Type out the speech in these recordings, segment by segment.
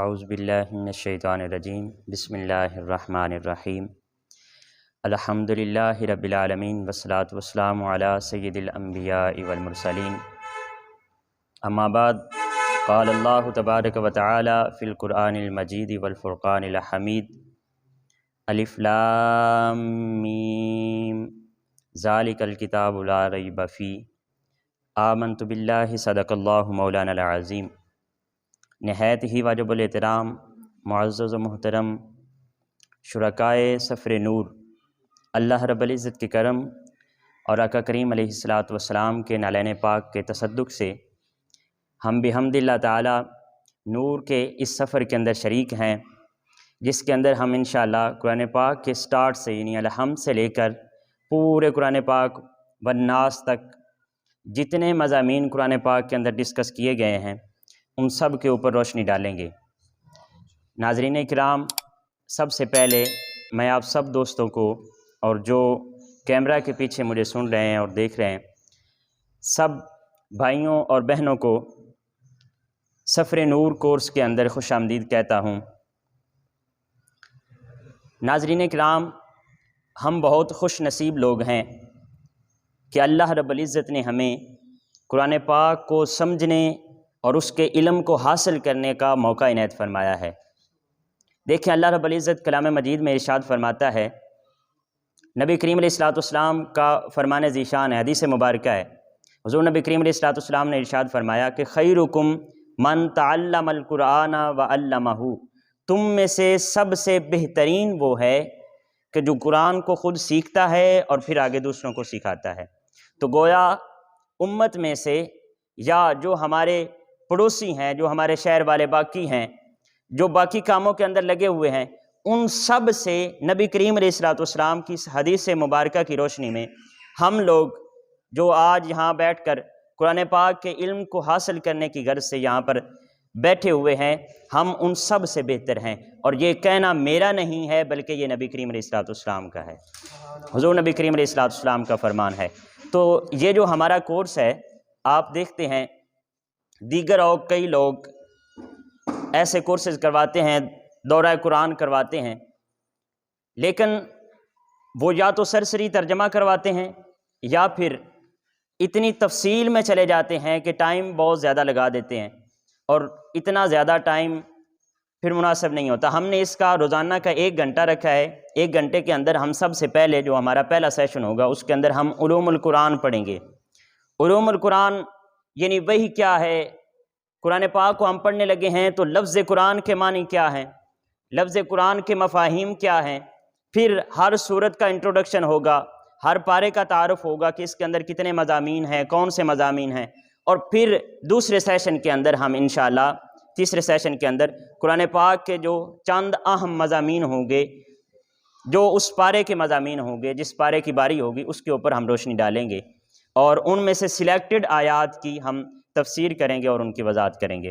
اعوذ باللہ من الشیطان الرجیم بسم اللہ الرحمن الرحیم الحمدللہ رب العالمین والصلاة والسلام علی سید الانبیاء والمرسلین اما بعد قال اللہ تبارک و تعالی فی القرآن المجید والفرقان الحمید الف لام میم ذالک الکتاب لا ریب فیہ آمنت باللہ صدق اللہ مولانا العظیم۔ نہایت ہی واجب الاحترام معزز و محترم شرکائے سفر نور، اللہ رب العزت کے کرم اور آقا کریم علیہ الصلاۃ والسلام کے نالین پاک کے تصدق سے ہم بحمد اللہ تعالی نور کے اس سفر کے اندر شریک ہیں، جس کے اندر ہم انشاءاللہ قرآن پاک کے سٹارٹ سے یعنی الحمد سے لے کر پورے قرآن پاک والناس تک جتنے مضامین قرآن پاک کے اندر ڈسکس کیے گئے ہیں ان سب کے اوپر روشنی ڈالیں گے۔ ناظرین کرام، سب سے پہلے میں آپ سب دوستوں کو اور جو کیمرہ کے پیچھے مجھے سن رہے ہیں اور دیکھ رہے ہیں سب بھائیوں اور بہنوں کو سفر نور کورس کے اندر خوش آمدید کہتا ہوں۔ ناظرین کرام، ہم بہت خوش نصیب لوگ ہیں کہ اللہ رب العزت نے ہمیں قرآن پاک کو سمجھنے اور اس کے علم کو حاصل کرنے کا موقع عنایت فرمایا ہے۔ دیکھیں، اللہ رب العزت کلام مجید میں ارشاد فرماتا ہے، نبی کریم علیہ الصلوۃ والسلام کا فرمان ذیشان ہے، حدیث مبارکہ ہے۔ حضور نبی کریم علیہ الصلوۃ والسلام نے ارشاد فرمایا کہ خیرکم من تعلم القرآن وعلمہ، تم میں سے سب سے بہترین وہ ہے کہ جو قرآن کو خود سیکھتا ہے اور پھر آگے دوسروں کو سکھاتا ہے۔ تو گویا امت میں سے یا جو ہمارے پڑوسی ہیں، جو ہمارے شہر والے باقی ہیں، جو باقی کاموں کے اندر لگے ہوئے ہیں، ان سب سے نبی کریم علیہ الصلوۃ والسلام کی حدیث مبارکہ کی روشنی میں ہم لوگ جو آج یہاں بیٹھ کر قرآن پاک کے علم کو حاصل کرنے کی غرض سے یہاں پر بیٹھے ہوئے ہیں، ہم ان سب سے بہتر ہیں۔ اور یہ کہنا میرا نہیں ہے بلکہ یہ نبی کریم علیہ الصلوۃ والسلام کا ہے، حضور نبی کریم علیہ الصلوۃ والسلام کا فرمان ہے۔ تو یہ جو ہمارا کورس ہے، آپ دیکھتے ہیں دیگر اور کئی لوگ ایسے کورسز کرواتے ہیں، دورہ قرآن کرواتے ہیں، لیکن وہ یا تو سرسری ترجمہ کرواتے ہیں یا پھر اتنی تفصیل میں چلے جاتے ہیں کہ ٹائم بہت زیادہ لگا دیتے ہیں، اور اتنا زیادہ ٹائم پھر مناسب نہیں ہوتا۔ ہم نے اس کا روزانہ کا 1 گھنٹہ رکھا ہے۔ 1 گھنٹے کے اندر ہم سب سے پہلے جو ہمارا پہلا سیشن ہوگا اس کے اندر ہم علوم القرآن پڑھیں گے۔ علوم القرآن یعنی وہی کیا ہے، قرآن پاک کو ہم پڑھنے لگے ہیں تو لفظ قرآن کے معنی کیا ہیں، لفظ قرآن کے مفاہیم کیا ہیں، پھر ہر سورت کا انٹروڈکشن ہوگا، ہر پارے کا تعارف ہوگا کہ اس کے اندر کتنے مضامین ہیں، کون سے مضامین ہیں، اور پھر دوسرے سیشن کے اندر ہم انشاءاللہ تیسرے سیشن کے اندر قرآن پاک کے جو چند اہم مضامین ہوں گے، جو اس پارے کے مضامین ہوں گے، جس پارے کی باری ہوگی اس کے اوپر ہم روشنی ڈالیں گے، اور ان میں سے سلیکٹڈ آیات کی ہم تفسیر کریں گے اور ان کی وضاحت کریں گے۔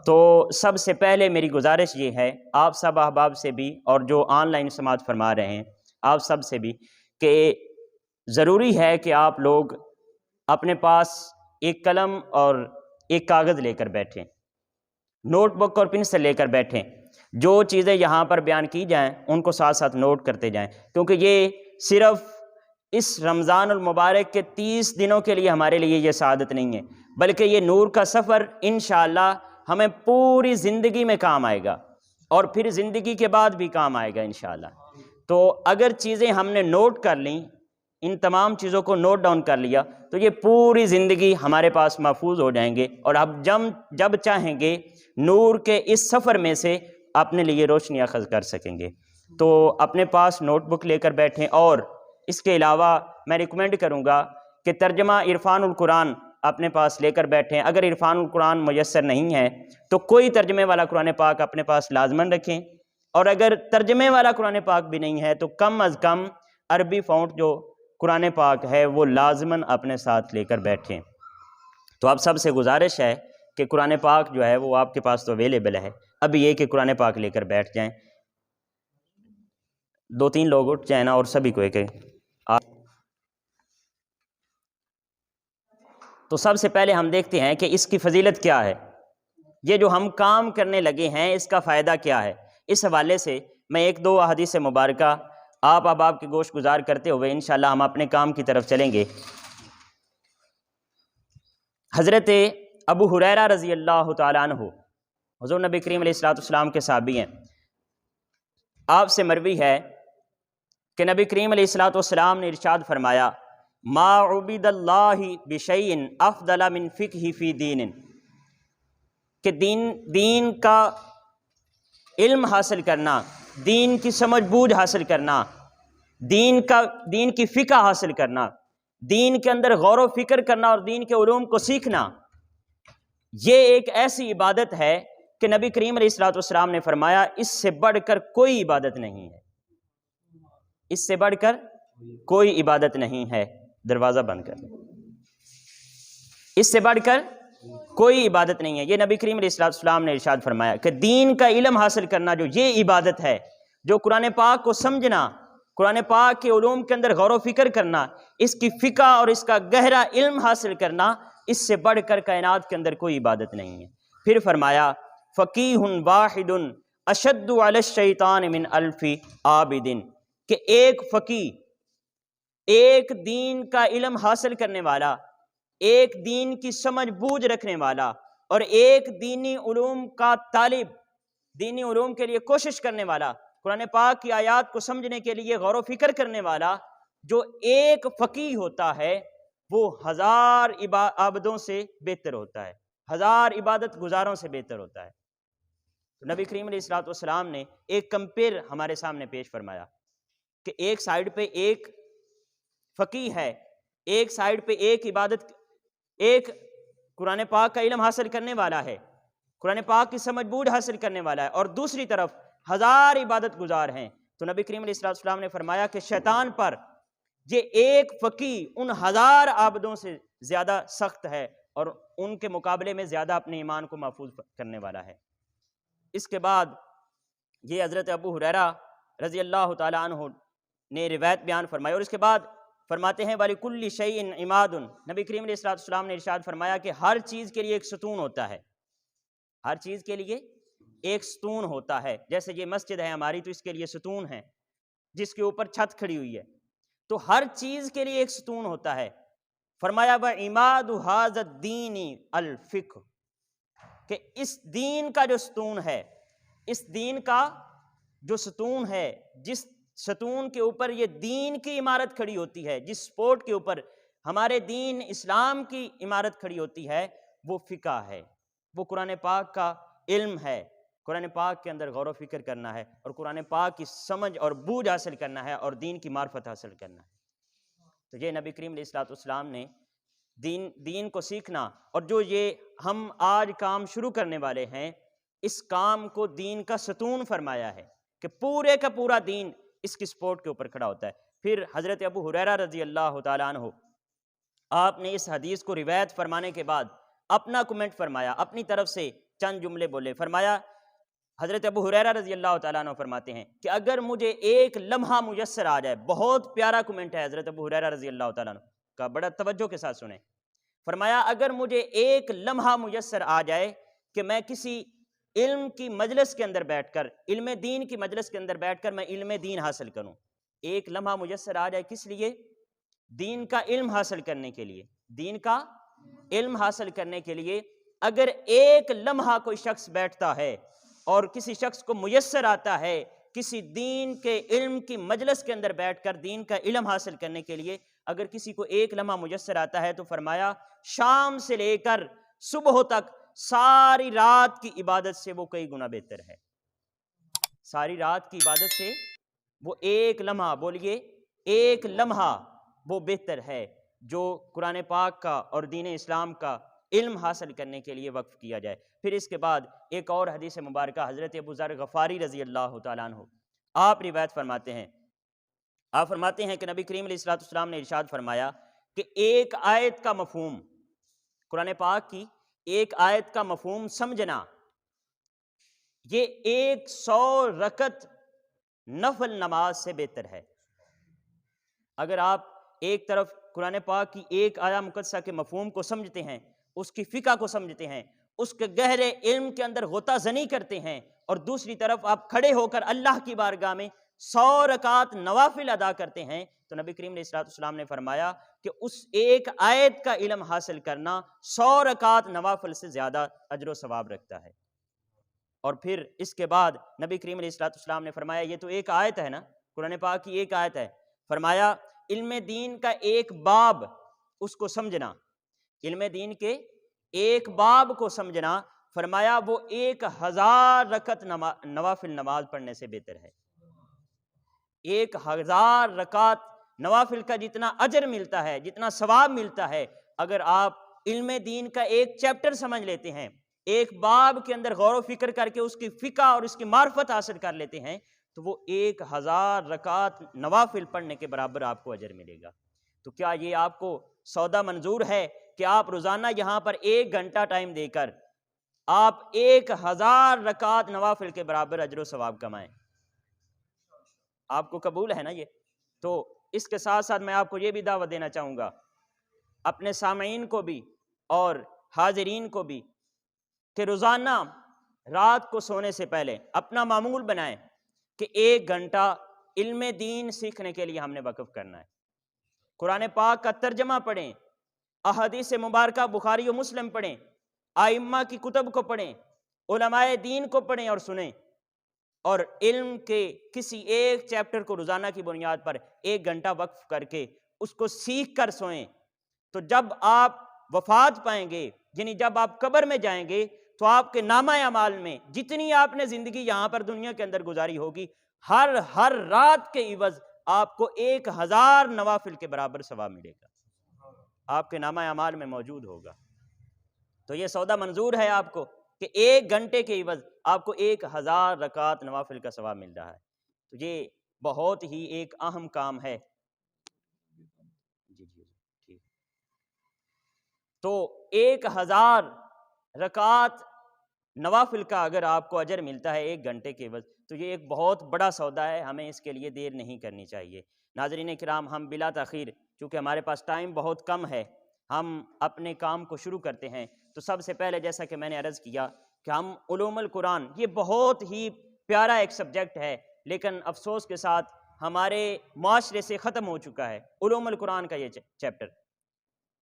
تو سب سے پہلے میری گزارش یہ ہے آپ سب احباب سے بھی اور جو آن لائن سماعت فرما رہے ہیں آپ سب سے بھی کہ ضروری ہے کہ آپ لوگ اپنے پاس ایک قلم اور ایک کاغذ لے کر بیٹھیں، نوٹ بک اور پنسل لے کر بیٹھیں، جو چیزیں یہاں پر بیان کی جائیں ان کو ساتھ ساتھ نوٹ کرتے جائیں، کیونکہ یہ صرف اس رمضان المبارک کے 30 دنوں کے لیے ہمارے لیے یہ سعادت نہیں ہے، بلکہ یہ نور کا سفر انشاءاللہ ہمیں پوری زندگی میں کام آئے گا اور پھر زندگی کے بعد بھی کام آئے گا انشاءاللہ۔ تو اگر چیزیں ہم نے نوٹ کر لیں، ان تمام چیزوں کو نوٹ ڈاؤن کر لیا تو یہ پوری زندگی ہمارے پاس محفوظ ہو جائیں گے، اور اب جب چاہیں گے نور کے اس سفر میں سے اپنے لیے روشنی اخذ کر سکیں گے۔ تو اپنے پاس نوٹ بک لے کر بیٹھیں، اور اس کے علاوہ میں ریکمینڈ کروں گا کہ ترجمہ عرفان القرآن اپنے پاس لے کر بیٹھیں۔ اگر عرفان القرآن میسر نہیں ہے تو کوئی ترجمے والا قرآن پاک اپنے پاس لازماً رکھیں، اور اگر ترجمے والا قرآن پاک بھی نہیں ہے تو کم از کم عربی فونٹ جو قرآن پاک ہے وہ لازماً اپنے ساتھ لے کر بیٹھیں۔ تو آپ سب سے گزارش ہے کہ قرآن پاک جو ہے وہ آپ کے پاس تو اویلیبل ہے، اب یہ کہ قرآن پاک لے کر بیٹھ جائیں۔ 2-3 لوگ اٹھ جائیں نا، اور سبھی کو ایک تو سب سے پہلے ہم دیکھتے ہیں کہ اس کی فضیلت کیا ہے۔ یہ جو ہم کام کرنے لگے ہیں اس کا فائدہ کیا ہے؟ اس حوالے سے میں ایک دو احادیث مبارکہ آپ احباب کے گوش گزار کرتے ہوئے انشاءاللہ ہم اپنے کام کی طرف چلیں گے۔ حضرت ابو ہریرہ رضی اللہ تعالیٰ عنہ حضور نبی کریم علیہ السلام کے صحابی ہیں۔ آپ سے مروی ہے کہ نبی کریم علیہ السلام نے ارشاد فرمایا ما عبد اللہ بشیء افضل من فقہ فی دین، کہ دین کا علم حاصل کرنا، دین کی سمجھ بوجھ حاصل کرنا، دین کی فقہ حاصل کرنا، دین کے اندر غور و فکر کرنا اور دین کے علوم کو سیکھنا، یہ ایک ایسی عبادت ہے کہ نبی کریم علیہ السلام نے فرمایا اس سے بڑھ کر کوئی عبادت نہیں ہے، اس سے بڑھ کر کوئی عبادت نہیں ہے۔ دروازہ بند کر دیں۔ اس سے بڑھ کر کوئی عبادت نہیں ہے، یہ نبی کریم علیہ السلام نے ارشاد فرمایا کہ دین کا علم حاصل کرنا جو یہ عبادت ہے، جو قرآن پاک کو سمجھنا، قرآن پاک کے علوم کے اندر غور و فکر کرنا، اس کی فقہ اور اس کا گہرا علم حاصل کرنا، اس سے بڑھ کر کائنات کے اندر کوئی عبادت نہیں ہے۔ پھر فرمایا فقیہ واحد اشد علی الشیطان من الف عابد، کہ ایک فقیہ، ایک دین کا علم حاصل کرنے والا، ایک دین کی سمجھ بوجھ رکھنے والا اور ایک دینی علوم کا طالب، دینی علوم کے لیے کوشش کرنے والا، قرآن پاک کی آیات کو سمجھنے کے لیے غور و فکر کرنے والا، جو ایک فقیہ ہوتا ہے وہ 1000 عابدوں سے بہتر ہوتا ہے، 1000 عبادت گزاروں سے بہتر ہوتا ہے۔ تو نبی کریم علیہ السلام نے ایک کمپیر ہمارے سامنے پیش فرمایا کہ ایک سائیڈ پہ ایک فقیہ ہے، ایک سائیڈ پہ ایک قرآن پاک کا علم حاصل کرنے والا ہے، قرآن پاک کی سمجھ بوجھ حاصل کرنے والا ہے، اور دوسری طرف 1000 عبادت گزار ہیں۔ تو نبی کریم علیہ السلام نے فرمایا کہ شیطان پر یہ ایک فقیہ ان 1000 عابدوں سے زیادہ سخت ہے اور ان کے مقابلے میں زیادہ اپنے ایمان کو محفوظ کرنے والا ہے۔ اس کے بعد یہ حضرت ابو ہریرہ رضی اللہ تعالیٰ عنہ نے روایت بیان فرمائی، اور اس کے بعد فرماتے ہیں وَلِكُلِّ شَيْءٍ عِمَادٌ، نبی کریم علیہ السلام نے ارشاد فرمایا کہ ہر چیز کے لیے ایک ستون ہوتا ہے، ہر چیز کے لیے ایک ستون ہوتا ہے۔ جیسے یہ مسجد ہے ہماری تو اس کے لیے ستون ہے جس کے اوپر چھت کھڑی ہوئی ہے، تو ہر چیز کے لیے ایک ستون ہوتا ہے۔ فرمایا وَعِمَادُ هَذَا الدِّينِ الْفِقْهُ، کہ اس دین کا جو ستون ہے، اس دین کا جو ستون ہے، جس ستون کے اوپر یہ دین کی عمارت کھڑی ہوتی ہے، جس سپورٹ کے اوپر ہمارے دین اسلام کی عمارت کھڑی ہوتی ہے، وہ فقہ ہے، وہ قرآن پاک کا علم ہے، قرآن پاک کے اندر غور و فکر کرنا ہے اور قرآن پاک کی سمجھ اور بوجھ حاصل کرنا ہے اور دین کی معرفت حاصل کرنا ہے۔ تو یہ نبی کریم علیہ السلام نے دین کو سیکھنا، اور جو یہ ہم آج کام شروع کرنے والے ہیں، اس کام کو دین کا ستون فرمایا ہے کہ پورے کا پورا دین اس کی سپورٹ کے اوپر کھڑا ہوتا ہے۔ پھر حضرت ابو ہریرہ رضی اللہ تعالیٰ عنہ، آپ نے اس حدیث کو روایت فرمانے کے بعد اپنا کمنٹ فرمایا، اپنی طرف سے چند جملے بولے۔ فرمایا حضرت ابو ہریرہ رضی اللہ تعالیٰ عنہ فرماتے ہیں کہ اگر مجھے ایک لمحہ میسر آ جائے، بہت پیارا کمنٹ ہے حضرت ابو ہریرہ رضی اللہ تعالیٰ عنہ کا، بڑا توجہ کے ساتھ سنیں۔ فرمایا اگر مجھے ایک لمحہ میسر آ جائے کہ میں کسی علم کی مجلس کے اندر بیٹھ کر، علم دین کی مجلس کے اندر بیٹھ کر میں علم دین حاصل کروں، ایک لمحہ میسر آ جائے، کس لیے؟ دین کا علم حاصل کرنے کے لیے، دین کا علم حاصل کرنے کے لیے اگر ایک لمحہ کوئی شخص بیٹھتا ہے اور کسی شخص کو میسر آتا ہے کسی دین کے علم کی مجلس کے اندر بیٹھ کر دین کا علم حاصل کرنے کے لیے، اگر کسی کو ایک لمحہ میسر آتا ہے تو فرمایا شام سے لے کر صبح تک ساری رات کی عبادت سے وہ کئی گنا بہتر ہے، ساری رات کی عبادت سے وہ ایک لمحہ، بولیے ایک لمحہ، وہ بہتر ہے جو قرآن پاک کا اور دین اسلام کا علم حاصل کرنے کے لیے وقف کیا جائے۔ پھر اس کے بعد ایک اور حدیث مبارکہ حضرت ابو ذر غفاری رضی اللہ تعالیٰ عنہ، آپ روایت فرماتے ہیں، آپ فرماتے ہیں کہ نبی کریم علیہ السلام نے ارشاد فرمایا کہ ایک آیت کا مفہوم، قرآن پاک کی ایک آیت کا مفہوم سمجھنا، یہ 100 رکعت نفل نماز سے بہتر ہے۔ اگر آپ ایک طرف قرآن پاک کی ایک آیہ مقدسہ کے مفہوم کو سمجھتے ہیں، اس کی فقہ کو سمجھتے ہیں، اس کے گہرے علم کے اندر غوطہ زنی کرتے ہیں، اور دوسری طرف آپ کھڑے ہو کر اللہ کی بارگاہ میں 100 رکعت نوافل ادا کرتے ہیں، تو نبی کریم علیہ السلام نے فرمایا کہ اس ایک آیت کا علم حاصل کرنا 100 رکعت نوافل سے زیادہ اجر و ثواب رکھتا ہے۔ اور پھر اس کے بعد نبی کریم علیہ السلام نے فرمایا، یہ تو ایک آیت ہے نا، قرآن پاک کی ایک آیت ہے، فرمایا علم دین کا ایک باب اس کو سمجھنا، علم دین کے ایک باب کو سمجھنا، فرمایا وہ 1000 رکعت نوافل نماز پڑھنے سے بہتر ہے۔ 1000 رکعت نوافل کا جتنا اجر ملتا ہے، جتنا ثواب ملتا ہے، اگر آپ علم دین کا ایک چیپٹر سمجھ لیتے ہیں، ایک باب کے اندر غور و فکر کر کے اس کی فقہ اور اس کی معرفت حاصل کر لیتے ہیں، تو وہ 1000 رکعت نوافل پڑھنے کے برابر آپ کو اجر ملے گا۔ تو کیا یہ آپ کو سودا منظور ہے کہ آپ روزانہ یہاں پر 1 گھنٹہ ٹائم دے کر آپ 1000 رکعت نوافل کے برابر اجر و ثواب کمائیں؟ آپ کو قبول ہے نا یہ؟ تو اس کے ساتھ ساتھ میں آپ کو یہ بھی دعوت دینا چاہوں گا، اپنے سامعین کو بھی اور حاضرین کو بھی، کہ روزانہ رات کو سونے سے پہلے اپنا معمول بنائیں کہ 1 گھنٹہ علم دین سیکھنے کے لیے ہم نے وقف کرنا ہے۔ قرآن پاک کا ترجمہ پڑھیں، احادیث مبارکہ بخاری و مسلم پڑھیں، ائمہ کی کتب کو پڑھیں، علماء دین کو پڑھیں اور سنیں، اور علم کے کسی ایک چیپٹر کو روزانہ کی بنیاد پر 1 گھنٹہ وقف کر کے اس کو سیکھ کر سوئیں۔ تو جب آپ وفات پائیں گے، یعنی جب آپ قبر میں جائیں گے، تو آپ کے نامہ اعمال میں جتنی آپ نے زندگی یہاں پر دنیا کے اندر گزاری ہوگی، ہر رات کے عوض آپ کو 1000 نوافل کے برابر ثواب ملے گا، آپ کے نامہ اعمال میں موجود ہوگا۔ تو یہ سودا منظور ہے آپ کو کہ 1 گھنٹے کے عوض آپ کو 1000 رکعت نوافل کا ثواب مل رہا ہے۔ تو یہ بہت ہی ایک اہم کام ہے۔ جی ٹھیک۔ تو 1000 رکعت نوافل کا اگر آپ کو اجر ملتا ہے 1 گھنٹے کے عوض، تو یہ ایک بہت بڑا سودا ہے، ہمیں اس کے لیے دیر نہیں کرنی چاہیے۔ ناظرین کرام، ہم بلا تاخیر، چونکہ ہمارے پاس ٹائم بہت کم ہے، ہم اپنے کام کو شروع کرتے ہیں۔ تو سب سے پہلے جیسا کہ میں نے عرض کیا کہ ہم علوم القرآن، یہ بہت ہی پیارا ایک سبجیکٹ ہے، لیکن افسوس کے ساتھ ہمارے معاشرے سے ختم ہو چکا ہے علوم القرآن کا یہ چیپٹر،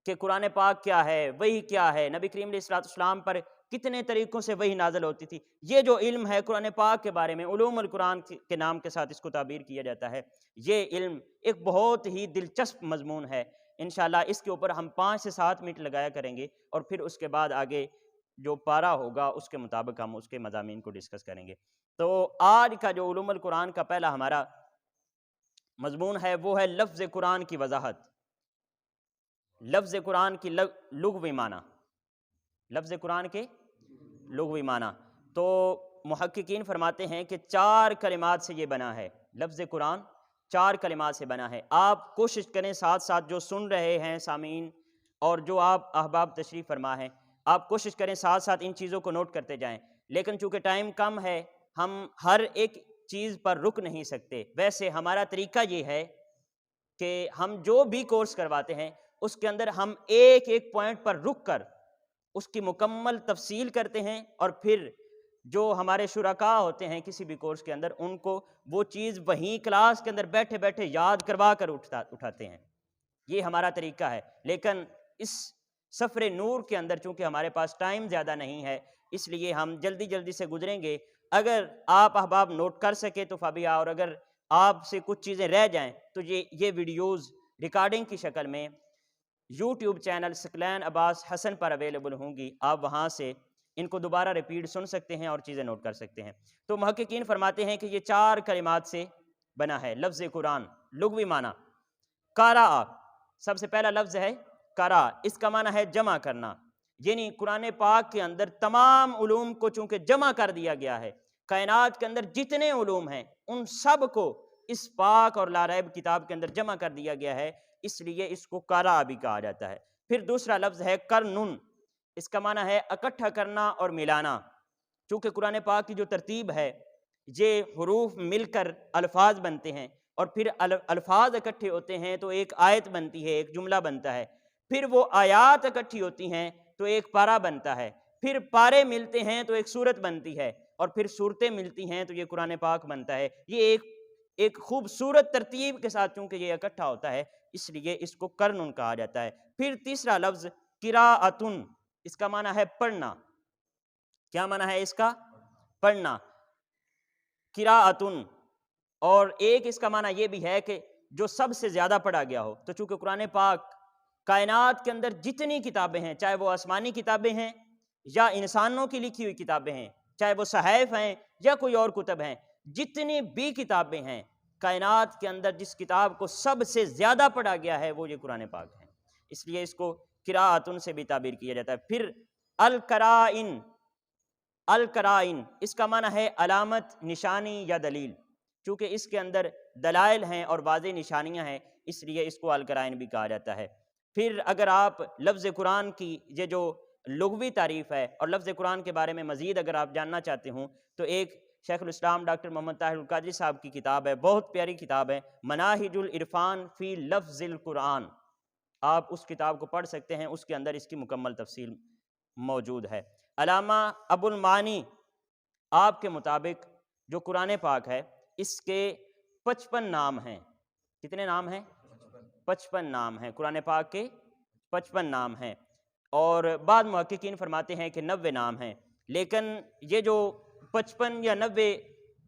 کہ قرآن پاک کیا ہے، وحی کیا ہے، نبی کریم علیہ السلام پر کتنے طریقوں سے وحی نازل ہوتی تھی۔ یہ جو علم ہے قرآن پاک کے بارے میں، علوم القرآن کے نام کے ساتھ اس کو تعبیر کیا جاتا ہے، یہ علم ایک بہت ہی دلچسپ مضمون ہے۔ انشاءاللہ اس کے اوپر ہم 5 سے 7 منٹ لگایا کریں گے، اور پھر اس کے بعد آگے جو پارہ ہوگا اس کے مطابق ہم اس کے مضامین کو ڈسکس کریں گے۔ تو آج کا جو علوم القرآن کا پہلا ہمارا مضمون ہے وہ ہے لفظ قرآن کی وضاحت، لفظ قرآن کی لغوی معنی، لفظ قرآن کے لغوی معنی۔ تو محققین فرماتے ہیں کہ 4 کلمات سے یہ بنا ہے، لفظ قرآن 4 کلمات سے بنا ہے۔ آپ کوشش کریں ساتھ ساتھ جو سن رہے ہیں سامعین اور جو آپ احباب تشریف فرما ہیں، آپ کوشش کریں ساتھ ساتھ ان چیزوں کو نوٹ کرتے جائیں، لیکن چونکہ ٹائم کم ہے ہم ہر ایک چیز پر رک نہیں سکتے۔ ویسے ہمارا طریقہ یہ ہے کہ ہم جو بھی کورس کرواتے ہیں اس کے اندر ہم ایک ایک پوائنٹ پر رک کر اس کی مکمل تفصیل کرتے ہیں، اور پھر جو ہمارے شرکاء ہوتے ہیں کسی بھی کورس کے اندر، ان کو وہ چیز وہیں کلاس کے اندر بیٹھے بیٹھے یاد کروا کر اٹھاتے ہیں۔ یہ ہمارا طریقہ ہے، لیکن اس سفر نور کے اندر چونکہ ہمارے پاس ٹائم زیادہ نہیں ہے، اس لیے ہم جلدی جلدی سے گزریں گے۔ اگر آپ احباب نوٹ کر سکے تو فابیا، اور اگر آپ سے کچھ چیزیں رہ جائیں تو یہ ویڈیوز ریکارڈنگ کی شکل میں یوٹیوب چینل ثقلین عباس حسن پر اویلیبل ہوں گی، آپ وہاں سے ان کو دوبارہ ریپیٹ سن سکتے ہیں اور چیزیں نوٹ کر سکتے ہیں۔ تو محققین فرماتے ہیں کہ یہ 4 کلمات سے بنا ہے لفظ قرآن۔ لغوی معنی، قرأ، سب سے پہلا لفظ ہے قرأ، اس کا معنی ہے جمع کرنا، یعنی قرآن پاک کے اندر تمام علوم کو چونکہ جمع کر دیا گیا ہے، کائنات کے اندر جتنے علوم ہیں ان سب کو اس پاک اور لا ریب کتاب کے اندر جمع کر دیا گیا ہے، اس لیے اس کو قرأ بھی کہا جاتا ہے۔ پھر دوسرا لفظ ہے قرنن، اس کا معنی ہے اکٹھا کرنا اور ملانا۔ چونکہ قرآن پاک کی جو ترتیب ہے، یہ حروف مل کر الفاظ بنتے ہیں، اور پھر الفاظ اکٹھے ہوتے ہیں تو ایک آیت بنتی ہے، ایک جملہ بنتا ہے، پھر وہ آیات اکٹھی ہوتی ہیں تو ایک پارہ بنتا ہے، پھر پارے ملتے ہیں تو ایک صورت بنتی ہے، اور پھر صورتیں ملتی ہیں تو یہ قرآن پاک بنتا ہے۔ یہ ایک خوبصورت ترتیب کے ساتھ چونکہ یہ اکٹھا ہوتا ہے، اس لیے اس کو قرن کہا جاتا ہے۔ پھر تیسرا لفظ قراءتن، اس کا معنی ہے پڑھنا۔ کیا معنی ہے اس کا؟ پڑھنا، قراءتن۔ اور ایک اس کا معنی یہ بھی ہے کہ جو سب سے زیادہ پڑھا گیا ہو۔ تو چونکہ قرآن پاک کائنات کے اندر جتنی کتابیں ہیں، چاہے وہ آسمانی کتابیں ہیں یا انسانوں کی لکھی ہوئی کتابیں ہیں، چاہے وہ صحائف ہیں یا کوئی اور کتب ہیں، جتنی بھی کتابیں ہیں کائنات کے اندر، جس کتاب کو سب سے زیادہ پڑھا گیا ہے وہ یہ قرآن پاک ہے، اس لیے اس کو قراءتن سے بھی تعبیر کیا جاتا ہے۔ پھر القرائن، القرائن اس کا معنی ہے علامت، نشانی یا دلیل۔ چونکہ اس کے اندر دلائل ہیں اور واضح نشانیاں ہیں، اس لیے اس کو القرائن بھی کہا جاتا ہے۔ پھر اگر آپ لفظ قرآن کی یہ جو لغوی تعریف ہے اور لفظ قرآن کے بارے میں مزید اگر آپ جاننا چاہتے ہوں تو ایک شیخ الاسلام ڈاکٹر محمد طاہر القادری صاحب کی کتاب ہے، بہت پیاری کتاب ہے، مناہج العرفان فی لفظ القرآن، آپ اس کتاب کو پڑھ سکتے ہیں، اس کے اندر اس کی مکمل تفصیل موجود ہے۔ علامہ ابو المعانی آپ کے مطابق جو قرآن پاک ہے اس کے 55 نام ہیں۔ کتنے نام ہیں؟ 55 نام ہیں قرآن پاک کے، 55 نام ہیں، اور بعض محققین فرماتے ہیں کہ 90 نام ہیں، لیکن یہ جو 55 یا 90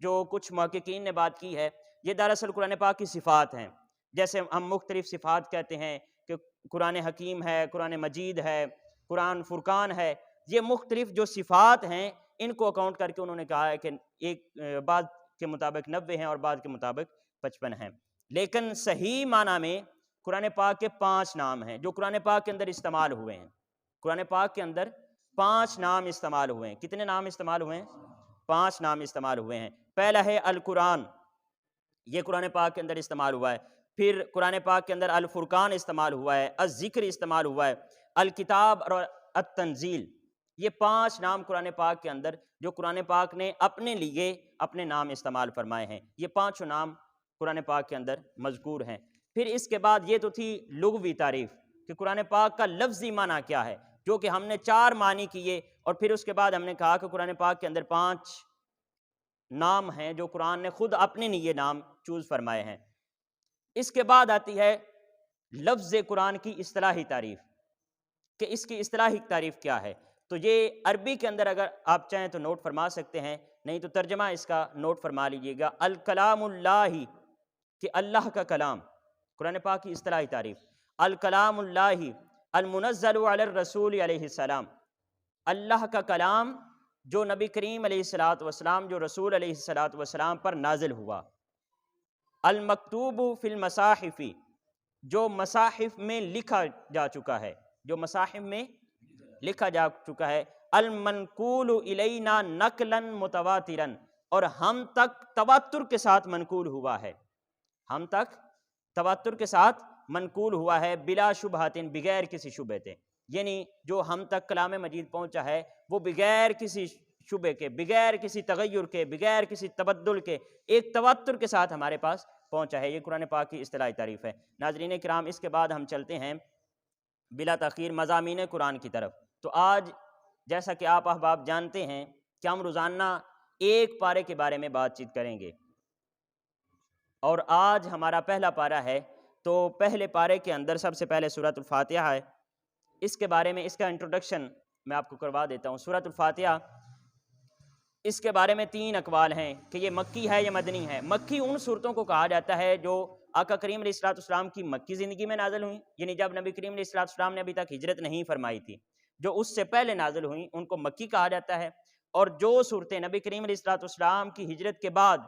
جو کچھ محققین نے بات کی ہے، یہ دراصل قرآن پاک کی صفات ہیں۔ جیسے ہم مختلف صفات کہتے ہیں کہ قرآن حکیم ہے، قرآن مجید ہے، قرآن فرقان ہے، یہ مختلف جو صفات ہیں ان کو اکاؤنٹ کر کے انہوں نے کہا ہے کہ ایک بعض کے مطابق 90 ہیں اور بعض کے مطابق 55 ہیں، لیکن صحیح معنی میں قرآن پاک کے 5 نام ہیں جو قرآن پاک کے اندر استعمال ہوئے ہیں۔ قرآن پاک کے اندر 5 نام استعمال ہوئے ہیں۔ کتنے نام استعمال ہوئے ہیں؟ 5 نام استعمال ہوئے ہیں۔ پہلا ہے القرآن، یہ قرآن پاک کے اندر استعمال ہوا ہے۔ پھر قرآن پاک کے اندر الفرقان استعمال ہوا ہے، الذکر استعمال ہوا ہے، الکتاب اور التنزیل، یہ 5 نام قرآن پاک کے اندر جو قرآن پاک نے اپنے لیے اپنے نام استعمال فرمائے ہیں، یہ 5 نام قرآن پاک کے اندر مذکور ہیں۔ پھر اس کے بعد یہ تو تھی لغوی تعریف کہ قرآن پاک کا لفظی معنی کیا ہے، جو کہ ہم نے 4 معنی کیے، اور پھر اس کے بعد ہم نے کہا کہ قرآن پاک کے اندر 5 نام ہیں جو قرآن نے خود اپنے لیے نام چوز فرمائے ہیں۔ اس کے بعد آتی ہے لفظ قرآن کی اصطلاحی تعریف، کہ اس کی اصطلاحی تعریف کیا ہے۔ تو یہ عربی کے اندر اگر آپ چاہیں تو نوٹ فرما سکتے ہیں، نہیں تو ترجمہ اس کا نوٹ فرما لیجئے گا۔ الکلام اللہ، کہ اللہ کا کلام، قرآن پاک کی اصطلاحی تعریف، الکلام اللہ المنزل علی الرسول علیہ السلام، اللہ کا کلام جو نبی کریم علیہ السلام جو رسول علیہ السلام پر نازل ہوا، المکتوب فی المصاحف، جو مصاحف میں لکھا جا چکا ہے، جو مصاحف میں لکھا جا چکا ہے، المنقول الینا نقلا متواترا، اور ہم تک تواتر کے ساتھ منقول ہوا ہے، ہم تک تواتر کے ساتھ منقول ہوا ہے، بلا شبہات، بغیر کسی شبہ کے، یعنی جو ہم تک کلام مجید پہنچا ہے وہ بغیر کسی شبہ کے، بغیر کسی تغیر کے، بغیر کسی تبدل کے، ایک تواتر کے ساتھ ہمارے پاس پہنچا ہے۔ یہ قرآن پاک کی اصطلاحی تعریف ہے۔ ناظرین کرام، اس کے بعد ہم چلتے ہیں بلا تاخیر مضامین قرآن کی طرف۔ تو آج جیسا کہ آپ احباب جانتے ہیں کہ ہم روزانہ ایک پارے کے بارے میں بات چیت کریں گے، اور آج ہمارا پہلا پارہ ہے، تو پہلے پارے کے اندر سب سے پہلے سورۃ الفاتحہ ہے۔ اس کے بارے میں اس کا انٹروڈکشن میں آپ کو کروا دیتا ہوں۔ سورۃ الفاتحہ، اس کے بارے میں 3 اقوال ہیں کہ یہ مکی ہے یا مدنی ہے۔ مکی ان صورتوں کو کہا جاتا ہے جو آقا کریم علیہ السلام کی مکی زندگی میں نازل ہوئیں، یعنی جب نبی کریم علیہ السلام نے ابھی تک ہجرت نہیں فرمائی تھی، جو اس سے پہلے نازل ہوئیں ان کو مکی کہا جاتا ہے، اور جو صورتیں نبی کریم علیہ السلام کی ہجرت کے بعد